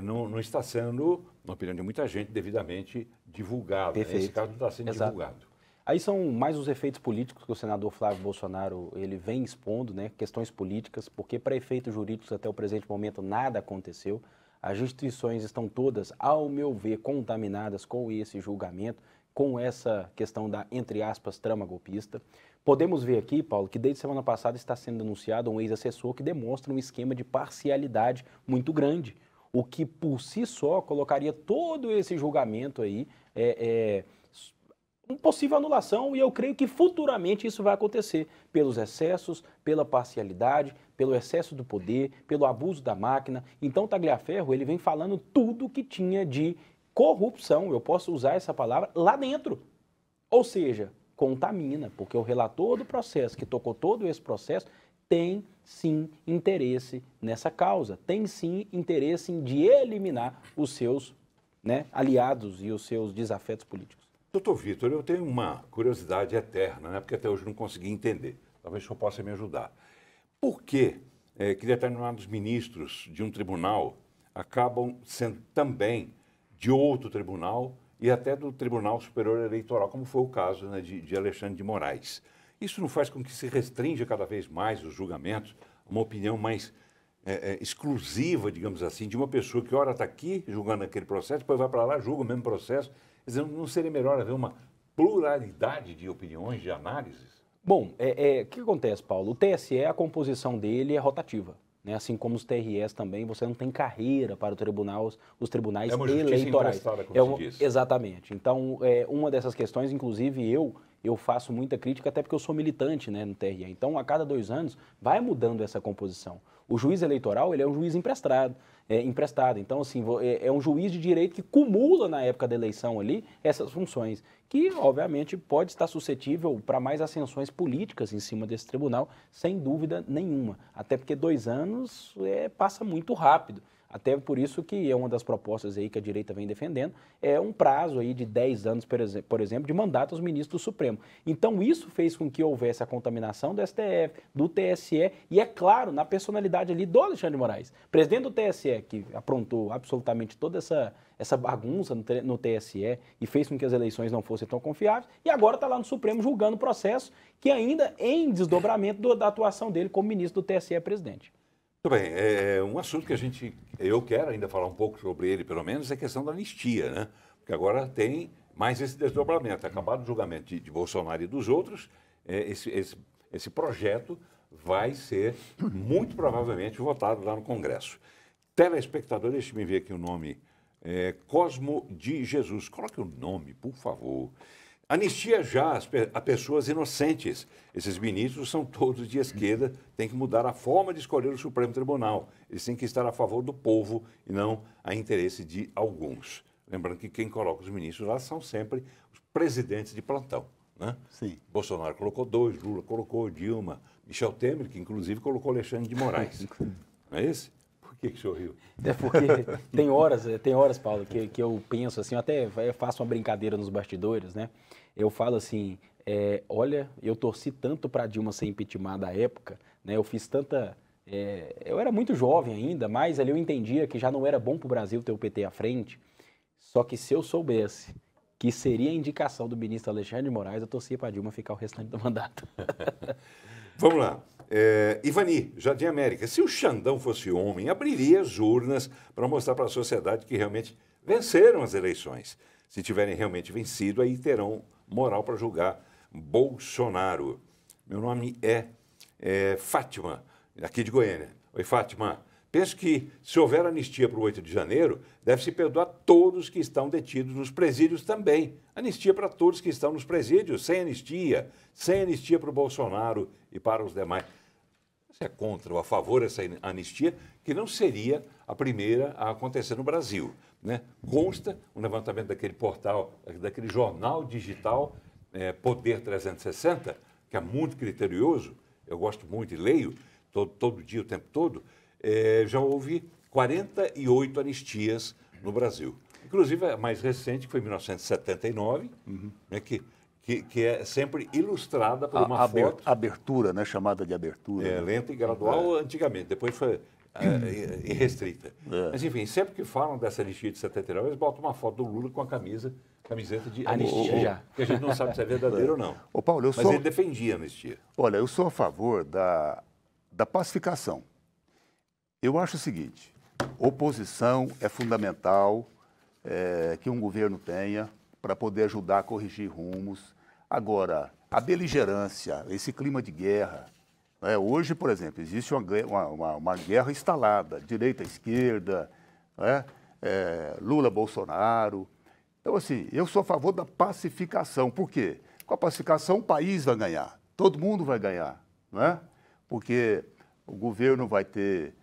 não está sendo, na opinião de muita gente, devidamente divulgado. Perfeito. Esse caso não está sendo divulgado. Aí são mais os efeitos políticos que o senador Flávio Bolsonaro ele vem expondo, né? Questões políticas, porque para efeitos jurídicos até o presente momento nada aconteceu. As instituições estão todas, ao meu ver, contaminadas com esse julgamento, com essa questão da, entre aspas, trama golpista. Podemos ver aqui, Paulo, que desde semana passada está sendo denunciado um ex-assessor que demonstra um esquema de parcialidade muito grande, o que por si só colocaria todo esse julgamento aí uma possível anulação, e eu creio que futuramente isso vai acontecer pelos excessos, pela parcialidade, pelo excesso do poder, pelo abuso da máquina. Então, Tagliaferro, ele vem falando tudo que tinha de corrupção, eu posso usar essa palavra, lá dentro. Ou seja, contamina, porque o relator do processo, que tocou todo esse processo, tem sim interesse nessa causa, tem sim interesse em de eliminar os seus aliados e os seus desafetos políticos. Doutor Vitor, eu tenho uma curiosidade eterna, né? Porque até hoje não consegui entender. Talvez o senhor possa me ajudar. Por que determinados ministros de um tribunal acabam sendo também de outro tribunal e até do Tribunal Superior Eleitoral, como foi o caso, né, de Alexandre de Moraes? Isso não faz com que se restrinja cada vez mais os julgamentos, uma opinião mais exclusiva, digamos assim, de uma pessoa que ora está aqui julgando aquele processo, depois vai para lá, julga o mesmo processo. Quer dizer, não seria melhor haver uma pluralidade de opiniões, de análises? Bom, o que acontece, Paulo? O TSE, a composição dele é rotativa, né? Assim como os TREs também, você não tem carreira para os tribunais eleitorais. Exatamente. Então, uma dessas questões, inclusive eu faço muita crítica, até porque eu sou militante, né, no TRE. Então, a cada 2 anos, vai mudando essa composição. O juiz eleitoral, ele é um juiz emprestado. Então, assim, é um juiz de direito que cumula, na época da eleição ali, essas funções, que, obviamente, pode estar suscetível para mais ascensões políticas em cima desse tribunal, sem dúvida nenhuma. Até porque 2 anos passa muito rápido. Até por isso que é uma das propostas aí que a direita vem defendendo, é um prazo aí de 10 anos, por exemplo, de mandato aos ministros do Supremo. Então isso fez com que houvesse a contaminação do STF, do TSE e, é claro, na personalidade ali do Alexandre de Moraes. Presidente do TSE, que aprontou absolutamente toda essa bagunça no TSE e fez com que as eleições não fossem tão confiáveis, e agora está lá no Supremo julgando o processo que ainda em desdobramento da atuação dele como ministro do TSE presidente. Muito bem, um assunto que eu quero ainda falar um pouco sobre ele, pelo menos, é a questão da anistia, né? Porque agora tem mais esse desdobramento. Acabado o julgamento de Bolsonaro e dos outros, esse projeto vai ser, muito provavelmente, votado lá no Congresso. Telespectador, deixe-me ver aqui o nome, Cosmo de Jesus. Coloque o nome, por favor. Anistia já a pessoas inocentes. Esses ministros são todos de esquerda, tem que mudar a forma de escolher o Supremo Tribunal. Eles têm que estar a favor do povo e não a interesse de alguns. Lembrando que quem coloca os ministros lá são sempre os presidentes de plantão, né? Sim. Bolsonaro colocou 2, Lula colocou Dilma, Michel Temer, que inclusive colocou Alexandre de Moraes. Não é esse? Por que o senhor riu? É porque tem horas, Paulo, que eu penso assim, eu faço uma brincadeira nos bastidores, né? Eu falo assim, olha, eu torci tanto para Dilma ser impeachmentada à época, né? Eu fiz tanta... eu era muito jovem ainda, mas ali eu entendia que já não era bom para o Brasil ter o PT à frente. Só que se eu soubesse que seria a indicação do ministro Alexandre de Moraes, eu torcia para Dilma ficar o restante do mandato. Vamos lá. Ivani, Jardim América. Se o Xandão fosse homem, abriria as urnas para mostrar para a sociedade que realmente venceram as eleições. Se tiverem realmente vencido, aí terão moral para julgar Bolsonaro. Meu nome é Fátima, aqui de Goiânia. Oi, Fátima. Penso que, se houver anistia para o 8 de janeiro, deve-se perdoar todos que estão detidos nos presídios também. Anistia para todos que estão nos presídios, sem anistia para o Bolsonaro e para os demais. Você é contra ou a favor dessa anistia, que não seria a primeira a acontecer no Brasil, né? Consta um levantamento daquele portal, daquele jornal digital, Poder 360, que é muito criterioso, eu gosto muito e leio todo dia, o tempo todo. Já houve 48 anistias no Brasil. Inclusive, a mais recente, que foi em 1979, né, que é sempre ilustrada por uma foto. Abertura, né, chamada de abertura. Lenta e gradual antigamente, depois foi irrestrita. Mas, enfim, sempre que falam dessa anistia de 79, eles botam uma foto do Lula com a camiseta de anistia já. Que a gente não sabe se é verdadeiro ou não. Ô, Paulo, Mas ele defendia a anistia. Olha, eu sou a favor da pacificação. Eu acho o seguinte, oposição é fundamental que um governo tenha para poder ajudar a corrigir rumos. Agora, a beligerância, esse clima de guerra, né? Hoje, por exemplo, existe uma guerra instalada, direita, esquerda, né? Lula, Bolsonaro. Então, assim, eu sou a favor da pacificação. Por quê? Com a pacificação o país vai ganhar, todo mundo vai ganhar, né? Porque o governo vai ter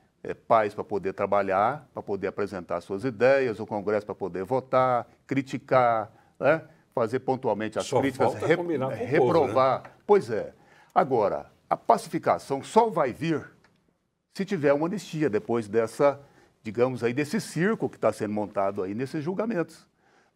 paz para poder trabalhar, para poder apresentar suas ideias, o Congresso para poder votar, criticar, né? Fazer pontualmente as críticas, reprovar. Povo, né? Pois é. Agora, a pacificação só vai vir se tiver uma anistia depois dessa, digamos aí, desse circo que está sendo montado aí nesses julgamentos.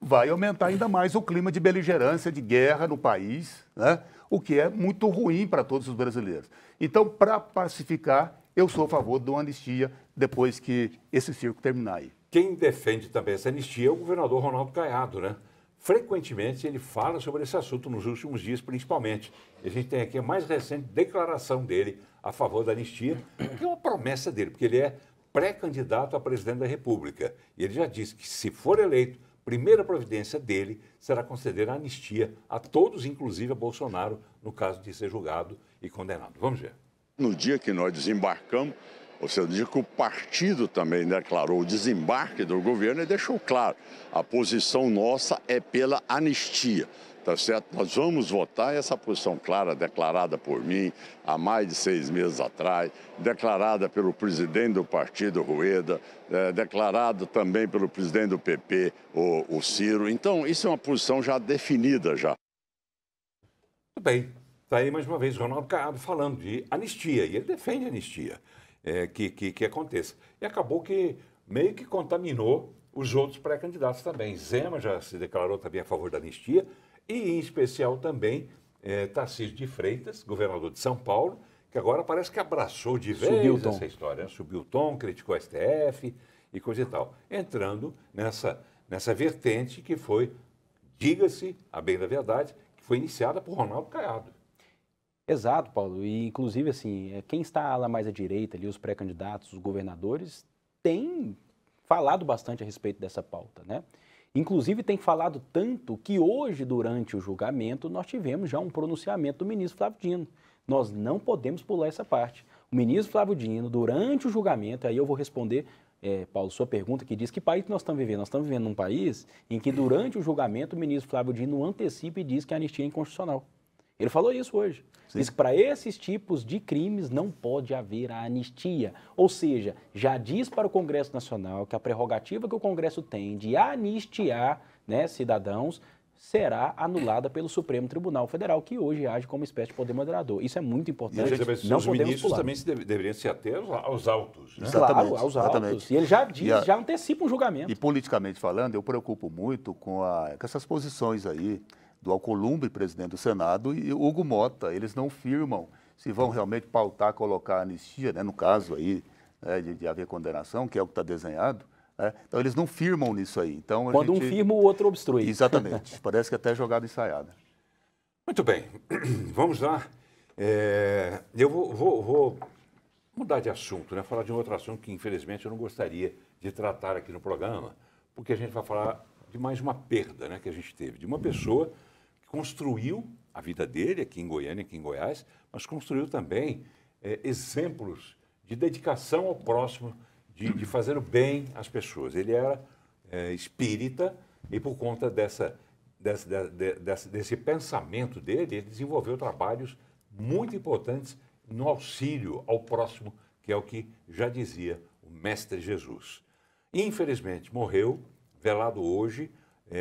Vai aumentar ainda mais o clima de beligerância, de guerra no país, né? O que é muito ruim para todos os brasileiros. Então, para pacificar, eu sou a favor de uma anistia depois que esse circo terminar aí. Quem defende também essa anistia é o governador Ronaldo Caiado, né? Frequentemente ele fala sobre esse assunto nos últimos dias, principalmente. E a gente tem aqui a mais recente declaração dele a favor da anistia, que é uma promessa dele, porque ele é pré-candidato a presidente da República. E ele já disse que, se for eleito, a primeira providência dele será conceder a anistia a todos, inclusive a Bolsonaro, no caso de ser julgado e condenado. Vamos ver. No dia que nós desembarcamos, ou seja, no dia que o partido também declarou o desembarque do governo e deixou claro, a posição nossa é pela anistia, tá certo? Nós vamos votar essa posição clara, declarada por mim há mais de 6 meses atrás, declarada pelo presidente do partido, Rueda, declarada também pelo presidente do PP, o Ciro. Então, isso é uma posição já definida já. Muito bem. Está aí mais uma vez o Ronaldo Caiado falando de anistia, e ele defende a anistia que aconteça. E acabou que meio que contaminou os outros pré-candidatos também. Zema já se declarou também a favor da anistia, e em especial também Tarcísio de Freitas, governador de São Paulo, que agora parece que abraçou de vez essa história, né? Subiu o tom, criticou a STF e coisa e tal, entrando nessa vertente que foi, diga-se, a bem da verdade, que foi iniciada por Ronaldo Caiado. Exato, Paulo. E, inclusive, assim, quem está lá mais à direita, ali, os pré-candidatos, os governadores, têm falado bastante a respeito dessa pauta, né? Inclusive, tem falado tanto que hoje, durante o julgamento, nós tivemos já um pronunciamento do ministro Flávio Dino. Nós não podemos pular essa parte. O ministro Flávio Dino, durante o julgamento, aí eu vou responder, Paulo, sua pergunta, que diz que país nós estamos vivendo? Nós estamos vivendo num país em que, durante o julgamento, o ministro Flávio Dino antecipa e diz que a anistia é inconstitucional. Ele falou isso hoje. Sim. Diz que para esses tipos de crimes não pode haver a anistia. Ou seja, já diz para o Congresso Nacional que a prerrogativa que o Congresso tem de anistiar, né, cidadãos será anulada pelo Supremo Tribunal Federal, que hoje age como espécie de poder moderador. Isso é muito importante. Não os ministros também deveriam se ater aos autos. Né? Claro, aos autos. E ele já diz, já antecipa um julgamento. E politicamente falando, eu preocupo muito com essas posições aí do Alcolumbre, presidente do Senado, e Hugo Mota. Eles não firmam se vão realmente pautar, colocar a anistia, né, no caso aí, né, de haver condenação, que é o que está desenhado. Né? Então, eles não firmam nisso aí. Então, quando um firma, o outro obstrui. Exatamente. Parece que até é jogada ensaiada. Muito bem. Vamos lá. Eu vou mudar de assunto, né? Falar de um outro assunto que, infelizmente, eu não gostaria de tratar aqui no programa, porque a gente vai falar de mais uma perda, né, que a gente teve, de uma pessoa que construiu a vida dele aqui em Goiânia, aqui em Goiás, mas construiu também exemplos de dedicação ao próximo, de fazer o bem às pessoas. Ele era espírita e, por conta desse pensamento dele, ele desenvolveu trabalhos muito importantes no auxílio ao próximo, que é o que já dizia o Mestre Jesus. Infelizmente, morreu, velado hoje,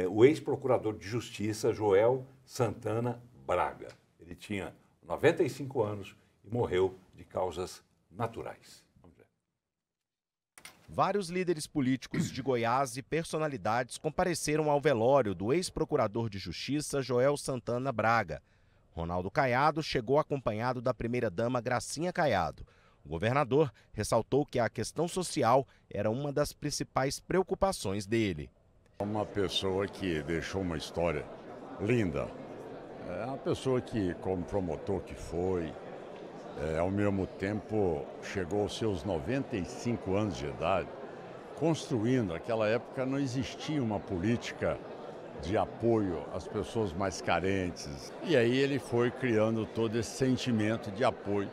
o ex-procurador de Justiça, Joel Santana Braga. Ele tinha 95 anos e morreu de causas naturais. Vamos ver. Vários líderes políticos de Goiás e personalidades compareceram ao velório do ex-procurador de Justiça, Joel Santana Braga. Ronaldo Caiado chegou acompanhado da primeira-dama Gracinha Caiado. O governador ressaltou que a questão social era uma das principais preocupações dele. Uma pessoa que deixou uma história linda. É uma pessoa que, como promotor que foi, ao mesmo tempo chegou aos seus 95 anos de idade, construindo. Naquela época não existia uma política de apoio às pessoas mais carentes. E aí ele foi criando todo esse sentimento de apoio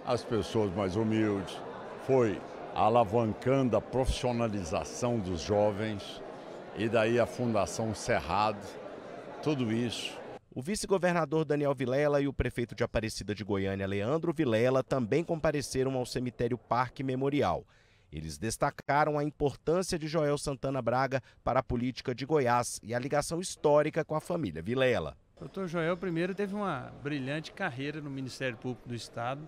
às pessoas mais humildes, foi alavancando a profissionalização dos jovens, e daí a Fundação Cerrado, tudo isso. O vice-governador Daniel Vilela e o prefeito de Aparecida de Goiânia, Leandro Vilela, também compareceram ao cemitério Parque Memorial. Eles destacaram a importância de Joel Santana Braga para a política de Goiás e a ligação histórica com a família Vilela. O Dr. Joel, primeiro, teve uma brilhante carreira no Ministério Público do Estado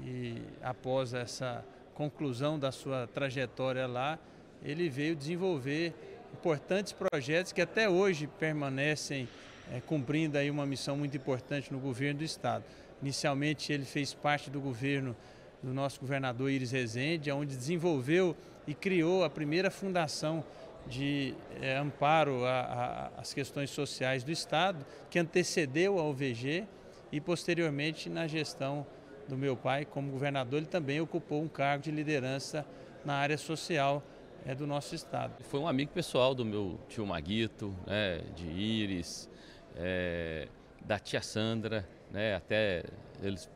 e, após essa conclusão da sua trajetória lá, ele veio desenvolver importantes projetos que até hoje permanecem cumprindo aí uma missão muito importante no governo do Estado. Inicialmente, ele fez parte do governo do nosso governador Iris Rezende, onde desenvolveu e criou a primeira fundação de amparo às questões sociais do Estado, que antecedeu a OVG, e posteriormente, na gestão do meu pai como governador, ele também ocupou um cargo de liderança na área social do nosso Estado. Foi um amigo pessoal do meu tio Maguito, né, de Iris, da tia Sandra, né, até eles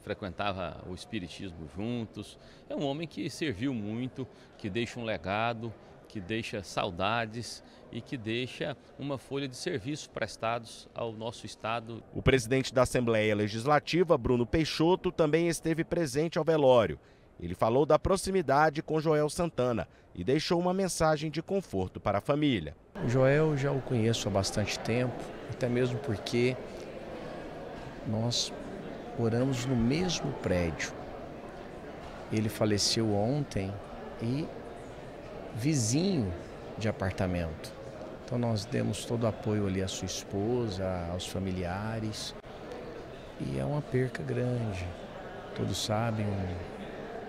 frequentavam o espiritismo juntos. É um homem que serviu muito, que deixa um legado, que deixa saudades e que deixa uma folha de serviços prestados ao nosso Estado. O presidente da Assembleia Legislativa, Bruno Peixoto, também esteve presente ao velório. Ele falou da proximidade com Joel Santana e deixou uma mensagem de conforto para a família. O Joel já o conheço há bastante tempo, até mesmo porque nós moramos no mesmo prédio. Ele faleceu ontem e vizinho de apartamento. Então nós demos todo o apoio ali à sua esposa, aos familiares. E é uma perca grande. Todos sabem,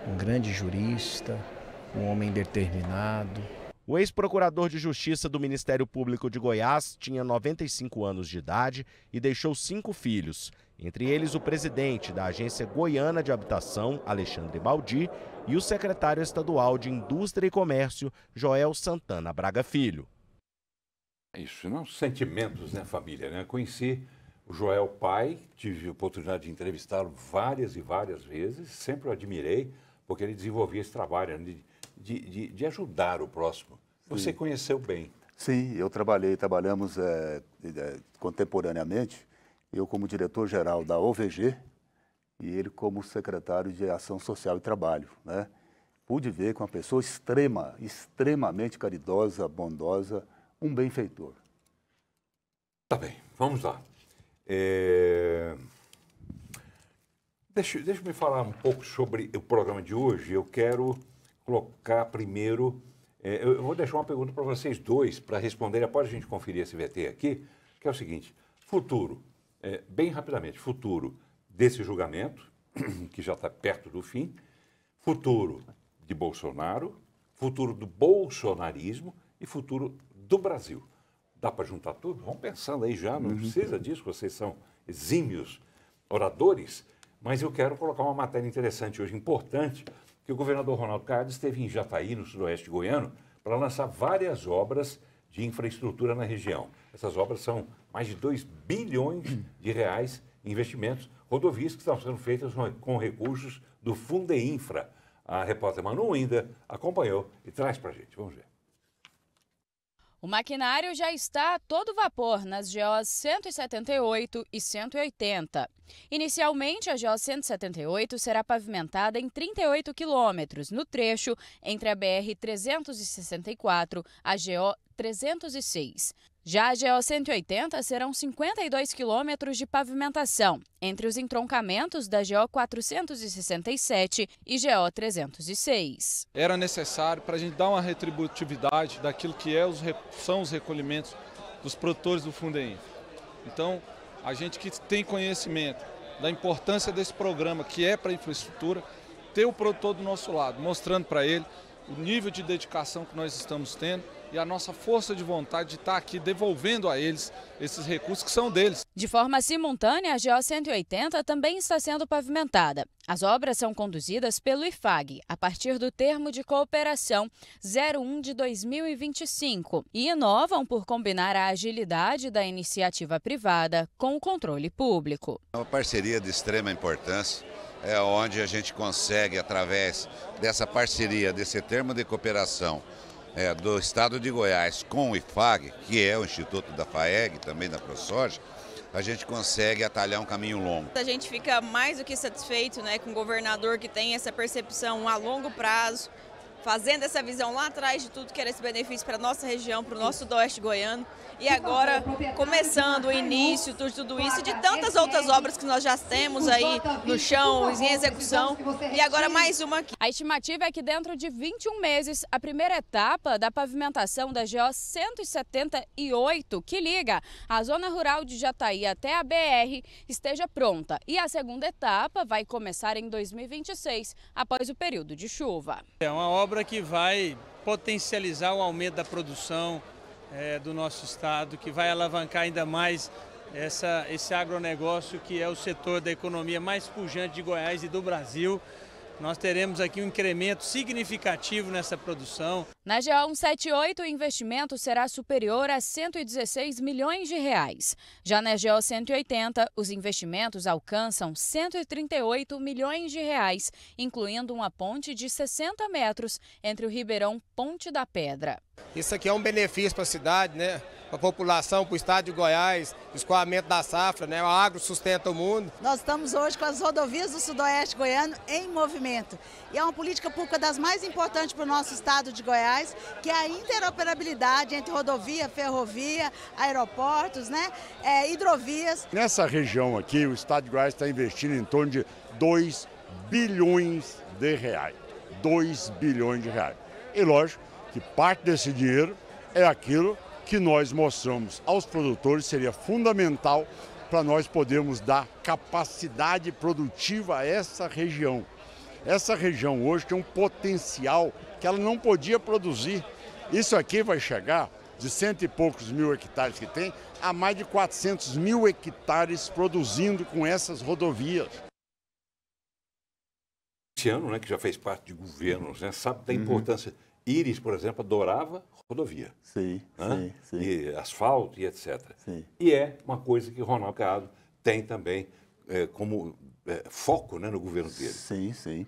um grande jurista, um homem determinado. O ex-procurador de Justiça do Ministério Público de Goiás tinha 95 anos de idade e deixou 5 filhos, entre eles o presidente da Agência Goiana de Habitação, Alexandre Baldi, e o secretário estadual de Indústria e Comércio, Joel Santana Braga Filho. Isso, não? Sentimentos, né, família? Né? Conheci o Joel pai, tive a oportunidade de entrevistá-lo várias e várias vezes, sempre o admirei, porque ele desenvolvia esse trabalho de ajudar o próximo. Você conheceu bem. Sim, trabalhamos contemporaneamente, eu como diretor-geral da OVG e ele como secretário de Ação Social e Trabalho, né? Pude ver que uma pessoa extremamente caridosa, bondosa, um benfeitor. Tá bem, vamos lá. Deixa eu me falar um pouco sobre o programa de hoje. Eu quero colocar primeiro... eu vou deixar uma pergunta para vocês dois, para responderem, após a gente conferir esse VT aqui, que é o seguinte: futuro, bem rapidamente, futuro desse julgamento, que já está perto do fim, futuro de Bolsonaro, futuro do bolsonarismo e futuro do Brasil. Dá para juntar tudo? Vamos pensando aí já, não precisa disso, vocês são exímios oradores, mas eu quero colocar uma matéria interessante hoje, importante, que o governador Ronaldo Caiado esteve em Jataí, no sudoeste goiano, para lançar várias obras de infraestrutura na região. Essas obras são mais de 2 bilhões de reais em investimentos, rodovias que estão sendo feitas com recursos do Fundeinfra. A repórter Manu Inda acompanhou e traz para a gente. Vamos ver. O maquinário já está a todo vapor nas GOs 178 e 180. Inicialmente, a GO 178 será pavimentada em 38 quilômetros, no trecho entre a BR-364 e a GO 306. Já a GO 180 serão 52 quilômetros de pavimentação, entre os entroncamentos da GO 467 e GO 306. Era necessário para a gente dar uma retributividade daquilo que são os recolhimentos dos produtores do Fundeinfra. Então, a gente que tem conhecimento da importância desse programa, que é para a infraestrutura, ter o produtor do nosso lado, mostrando para ele o nível de dedicação que nós estamos tendo e a nossa força de vontade de estar aqui devolvendo a eles esses recursos que são deles. De forma simultânea, a GO 180 também está sendo pavimentada. As obras são conduzidas pelo IFAG, a partir do termo de cooperação 01 de 2025, e inovam por combinar a agilidade da iniciativa privada com o controle público. É uma parceria de extrema importância, é onde a gente consegue, através dessa parceria, desse termo de cooperação do Estado de Goiás com o IFAG, que é o Instituto da FAEG, também da ProSoja, a gente consegue atalhar um caminho longo. A gente fica mais do que satisfeito, com o governador que tem essa percepção a longo prazo, fazendo essa visão lá atrás de tudo que era esse benefício para a nossa região, para o nosso sudoeste goiano. E agora, começando o início de tudo isso, de tantas outras obras que nós já temos aí no chão, em execução, e agora mais uma aqui. A estimativa é que dentro de 21 meses, a primeira etapa da pavimentação da GO 178, que liga a zona rural de Jataí até a BR, esteja pronta. E a segunda etapa vai começar em 2026, após o período de chuva. É uma obra que vai potencializar o aumento da produção do nosso estado, que vai alavancar ainda mais esse agronegócio, que é o setor da economia mais pujante de Goiás e do Brasil. Nós teremos aqui um incremento significativo nessa produção. Na GO 178, o investimento será superior a 116 milhões de reais. Já na GO 180, os investimentos alcançam 138 milhões de reais, incluindo uma ponte de 60 metros entre o Ribeirão Ponte da Pedra. Isso aqui é um benefício para a cidade, para a população, para o estado de Goiás, escoamento da safra, o agro sustenta o mundo. Nós estamos hoje com as rodovias do sudoeste goiano em movimento. E é uma política pública das mais importantes para o nosso estado de Goiás, que é a interoperabilidade entre rodovia, ferrovia, aeroportos, hidrovias. Nessa região aqui, o estado de Goiás está investindo em torno de 2 bilhões de reais. 2 bilhões de reais. E lógico que parte desse dinheiro é aquilo que nós mostramos aos produtores, seria fundamental para nós podermos dar capacidade produtiva a essa região. Essa região hoje tem um potencial que ela não podia produzir. Isso aqui vai chegar de 100 e poucos mil hectares que tem a mais de 400 mil hectares produzindo com essas rodovias. Esse ano, que já fez parte de governos, sabe da importância. Íris, por exemplo, adorava rodovia. Sim, sim. E asfalto e etc. Sim. E é uma coisa que Ronaldo Caiado tem também como foco no governo dele. Sim, sim.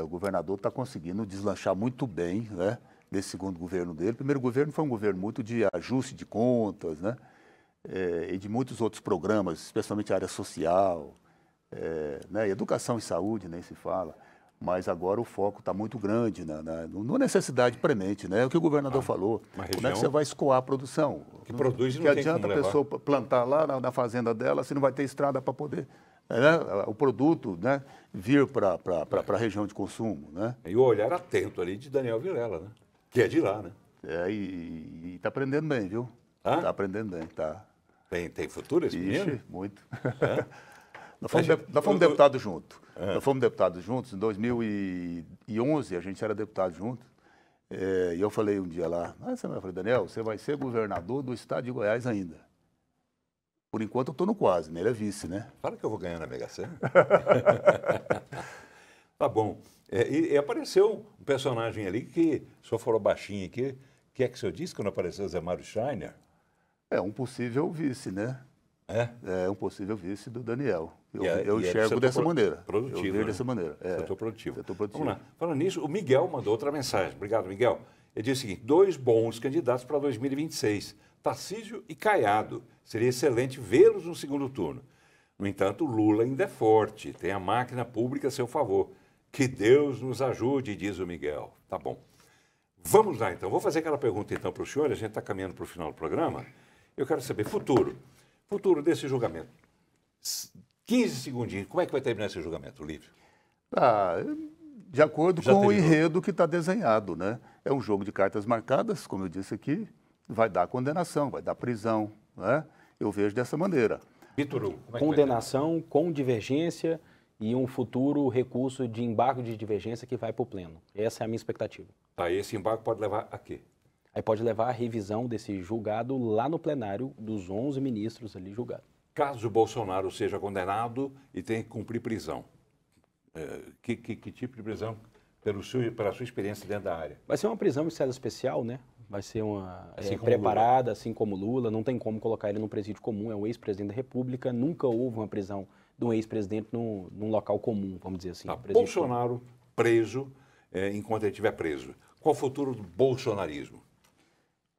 O governador está conseguindo deslanchar muito bem, nesse segundo governo dele. O primeiro governo foi um governo muito de ajuste de contas, e de muitos outros programas, especialmente a área social, educação e saúde, nem se fala. Mas agora o foco está muito grande na necessidade premente, o que o governador falou. Como é que você vai escoar a produção? Que produz e não que tem adianta como a pessoa plantar lá na fazenda dela se não vai ter estrada para poder o produto vir para a região de consumo. E o olhar atento ali de Daniel Vilela, que é de lá. E está aprendendo bem, viu? Está aprendendo bem, tá. Tem futuro esse menino? Muito. Nós fomos deputados juntos. Nós fomos deputados juntos. Em 2011, a gente era deputado juntos. E eu falei um dia lá, eu falei, Daniel, você vai ser governador do estado de Goiás ainda. Por enquanto eu estou no quase, né? Ele é vice, né? Fala que eu vou ganhar na Mega Sena. Tá bom. E apareceu um personagem ali que, o senhor falou baixinho aqui, o que é que o senhor disse quando apareceu o Zé Mário Scheiner? É um possível vice, né? É um possível vice do Daniel. Eu enxergo dessa maneira. Produtivo, eu vejo dessa maneira. Setor produtivo. Setor produtivo. Vamos lá. Falando nisso, o Miguel mandou outra mensagem. Obrigado, Miguel. Ele disse o seguinte: 2 bons candidatos para 2026, Tarcísio e Caiado. Seria excelente vê-los no segundo turno. No entanto, Lula ainda é forte, tem a máquina pública a seu favor. Que Deus nos ajude, diz o Miguel. Tá bom. Vamos lá, então. Vou fazer aquela pergunta, então, para o senhor. A gente está caminhando para o final do programa. Eu quero saber, futuro desse julgamento. 15 segundinhos, como é que vai terminar esse julgamento, Lívio? De acordo com o enredo que está desenhado, né? É um jogo de cartas marcadas, como eu disse aqui, vai dar condenação, vai dar prisão, né? Eu vejo dessa maneira. Vitor Hugo, como é que condenação com divergência e um futuro recurso de embargo de divergência que vai para o pleno. Essa é a minha expectativa. Tá, esse embargo pode levar a quê? Aí pode levar a revisão desse julgado lá no plenário dos 11 ministros ali julgados. Caso o Bolsonaro seja condenado e tenha que cumprir prisão, que tipo de prisão, pela sua experiência dentro da área? Vai ser uma prisão em cela especial, né? Vai ser uma Lula. preparada, assim como Lula. Não tem como colocar ele num presídio comum. É um ex-presidente da República. Nunca houve uma prisão de um ex-presidente num local comum, vamos dizer assim. Bolsonaro preso, enquanto ele estiver preso. Qual o futuro do bolsonarismo?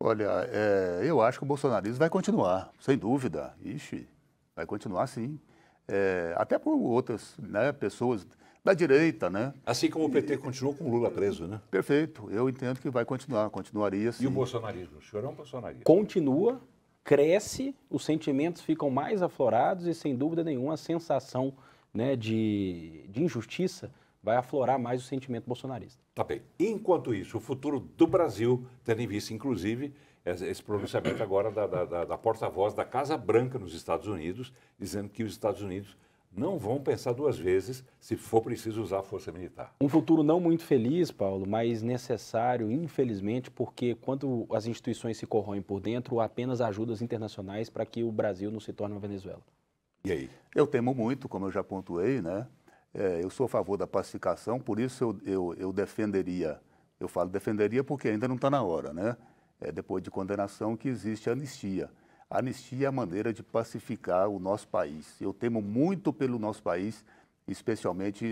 Olha, eu acho que o bolsonarismo vai continuar, sem dúvida. Ixi, vai continuar sim. Até por outras, né, pessoas da direita, né? Assim como o PT continuou com o Lula preso, né? Perfeito. Eu entendo que vai continuar, continuaria sim. E o bolsonarismo? O senhor é um bolsonarista? Continua, cresce, os sentimentos ficam mais aflorados e, sem dúvida nenhuma, a sensação, né, de injustiça vai aflorar mais o sentimento bolsonarista. Tá bem. Enquanto isso, o futuro do Brasil, tendo em vista, inclusive, esse pronunciamento agora da porta-voz da Casa Branca nos Estados Unidos, dizendo que os Estados Unidos não vão pensar 2 vezes se for preciso usar a força militar. Um futuro não muito feliz, Paulo, mas necessário, infelizmente, porque quando as instituições se corroem por dentro, apenas ajudas internacionais para que o Brasil não se torne uma Venezuela. E aí? Eu temo muito, como eu já pontuei, né? Eu sou a favor da pacificação, por isso eu defenderia, eu falo defenderia porque ainda não está na hora, né? Depois de condenação que existe a anistia. A anistia é a maneira de pacificar o nosso país. Eu temo muito pelo nosso país, especialmente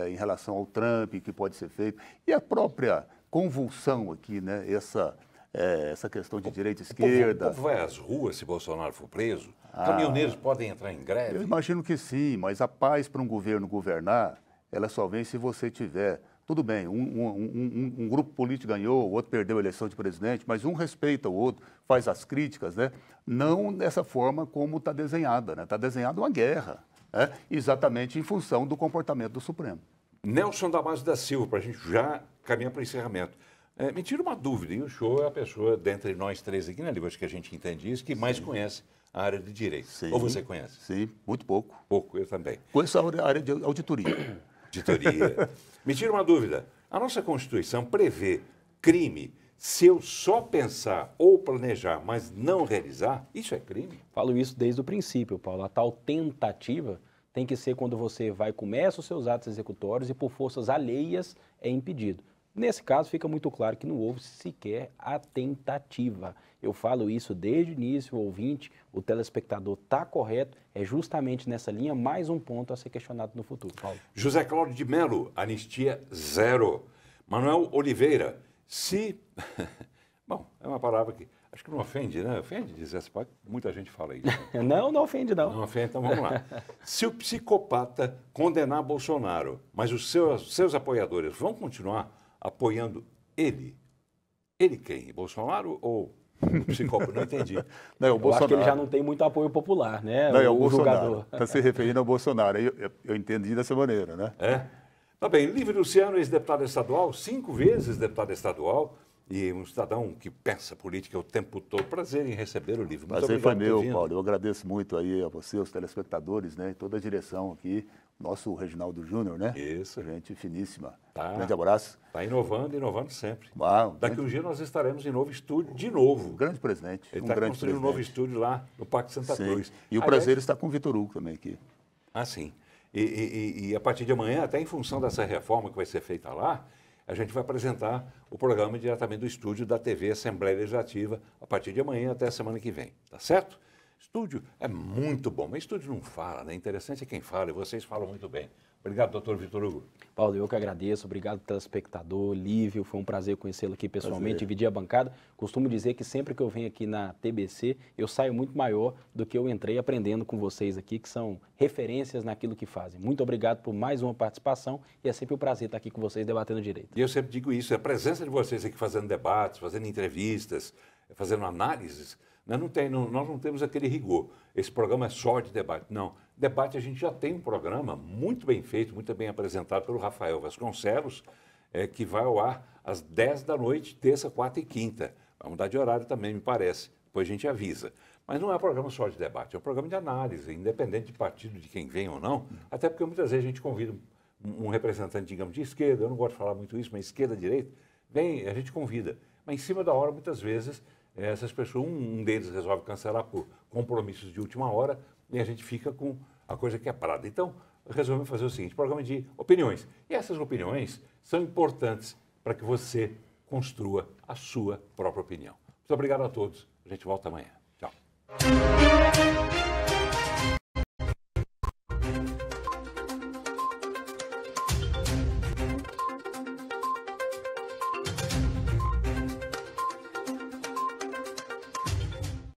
em relação ao Trump, que pode ser feito, e a própria convulsão aqui, né? Essa questão de direita e esquerda. O povo vai às ruas se Bolsonaro for preso? Caminhoneiros podem entrar em greve? Eu imagino que sim, mas a paz para um governo governar, ela só vem se você tiver... Tudo bem, um grupo político ganhou, o outro perdeu a eleição de presidente, mas um respeita o outro, faz as críticas, né? Não dessa forma como está desenhada, né? Está desenhada uma guerra, né? Exatamente em função do comportamento do Supremo. Nelson Damasio da Silva, para a gente já caminhar para o encerramento. Me tira uma dúvida, e o senhor é a pessoa, dentre nós 3 aqui, né, Lívio, acho que a gente entende isso, que mais conhece a área de direito. Sim. Ou você conhece? Sim, muito pouco. Pouco, eu também. Conheço a área de auditoria. Auditoria. Me tira uma dúvida. A nossa Constituição prevê crime se eu só pensar ou planejar, mas não realizar? Isso é crime? Falo isso desde o princípio, Paulo. A tal tentativa tem que ser quando você começa os seus atos executórios e por forças alheias é impedido. Nesse caso, fica muito claro que não houve sequer a tentativa. Eu falo isso desde o início, o ouvinte, o telespectador está correto, é justamente nessa linha mais um ponto a ser questionado no futuro, Paulo. José Cláudio de Mello, anistia 0. Manuel Oliveira, Bom, é uma palavra que acho que não ofende, né? Ofende dizer essa palavra? Muita gente fala isso. Né? Não ofende, não. Não ofende, então vamos lá. Se o psicopata condenar Bolsonaro, mas os seus apoiadores vão continuar apoiando ele? Ele quem? Bolsonaro ou o psicópata? Não entendi. Não, eu acho que ele já não tem muito apoio popular, né? Não, é o Bolsonaro. Está se referindo ao Bolsonaro. Eu entendi dessa maneira, né? Tá bem. Lívio Luciano, ex-deputado estadual, 5 vezes deputado estadual e um cidadão que pensa política o tempo todo. Prazer em receber o Lívio. Prazer foi meu, Paulo. Eu agradeço muito aí a você, os telespectadores, né? Toda a direção aqui. Nosso Reginaldo Júnior, né? Isso. Gente finíssima. Tá. Grande abraço. Está inovando sempre. Uau, Daqui um dia nós estaremos em novo estúdio de novo. Um grande presente. Ele está construindo um novo estúdio lá no Parque Santa Cruz. E o prazer está com o Vitor Hugo também aqui. Ah, sim. E a partir de amanhã, até em função dessa reforma que vai ser feita lá, a gente vai apresentar o programa diretamente do estúdio da TV Assembleia Legislativa a partir de amanhã até a semana que vem. Tá certo? Estúdio é muito bom, mas estúdio não fala, né? Interessante é quem fala, e vocês falam muito bem. Obrigado, doutor Vitor Hugo. Paulo, eu que agradeço. Obrigado, telespectador. Lívio, foi um prazer conhecê-lo aqui pessoalmente, dividir a bancada. Costumo dizer que sempre que eu venho aqui na TBC, eu saio muito maior do que eu entrei aprendendo com vocês aqui, que são referências naquilo que fazem. Muito obrigado por mais uma participação e é sempre um prazer estar aqui com vocês debatendo direito. E eu sempre digo isso, a presença de vocês aqui fazendo debates, fazendo entrevistas, fazendo análises, nós não temos aquele rigor. Esse programa é só de debate. Não. Debate, a gente já tem um programa muito bem feito, muito bem apresentado pelo Rafael Vasconcelos, que vai ao ar às 10 da noite, terça, quarta e quinta. Vai mudar de horário também, me parece. Depois a gente avisa. Mas não é um programa só de debate, é um programa de análise, independente de partido, de quem vem ou não. Até porque muitas vezes a gente convida um representante, digamos, de esquerda, eu não gosto de falar muito isso, mas esquerda, direita, vem, a gente convida. Mas em cima da hora, muitas vezes, essas pessoas, um deles resolve cancelar por compromissos de última hora e a gente fica com a coisa quebrada. Então, resolvemos fazer o seguinte, programa de opiniões. E essas opiniões são importantes para que você construa a sua própria opinião. Muito obrigado a todos. A gente volta amanhã. Tchau.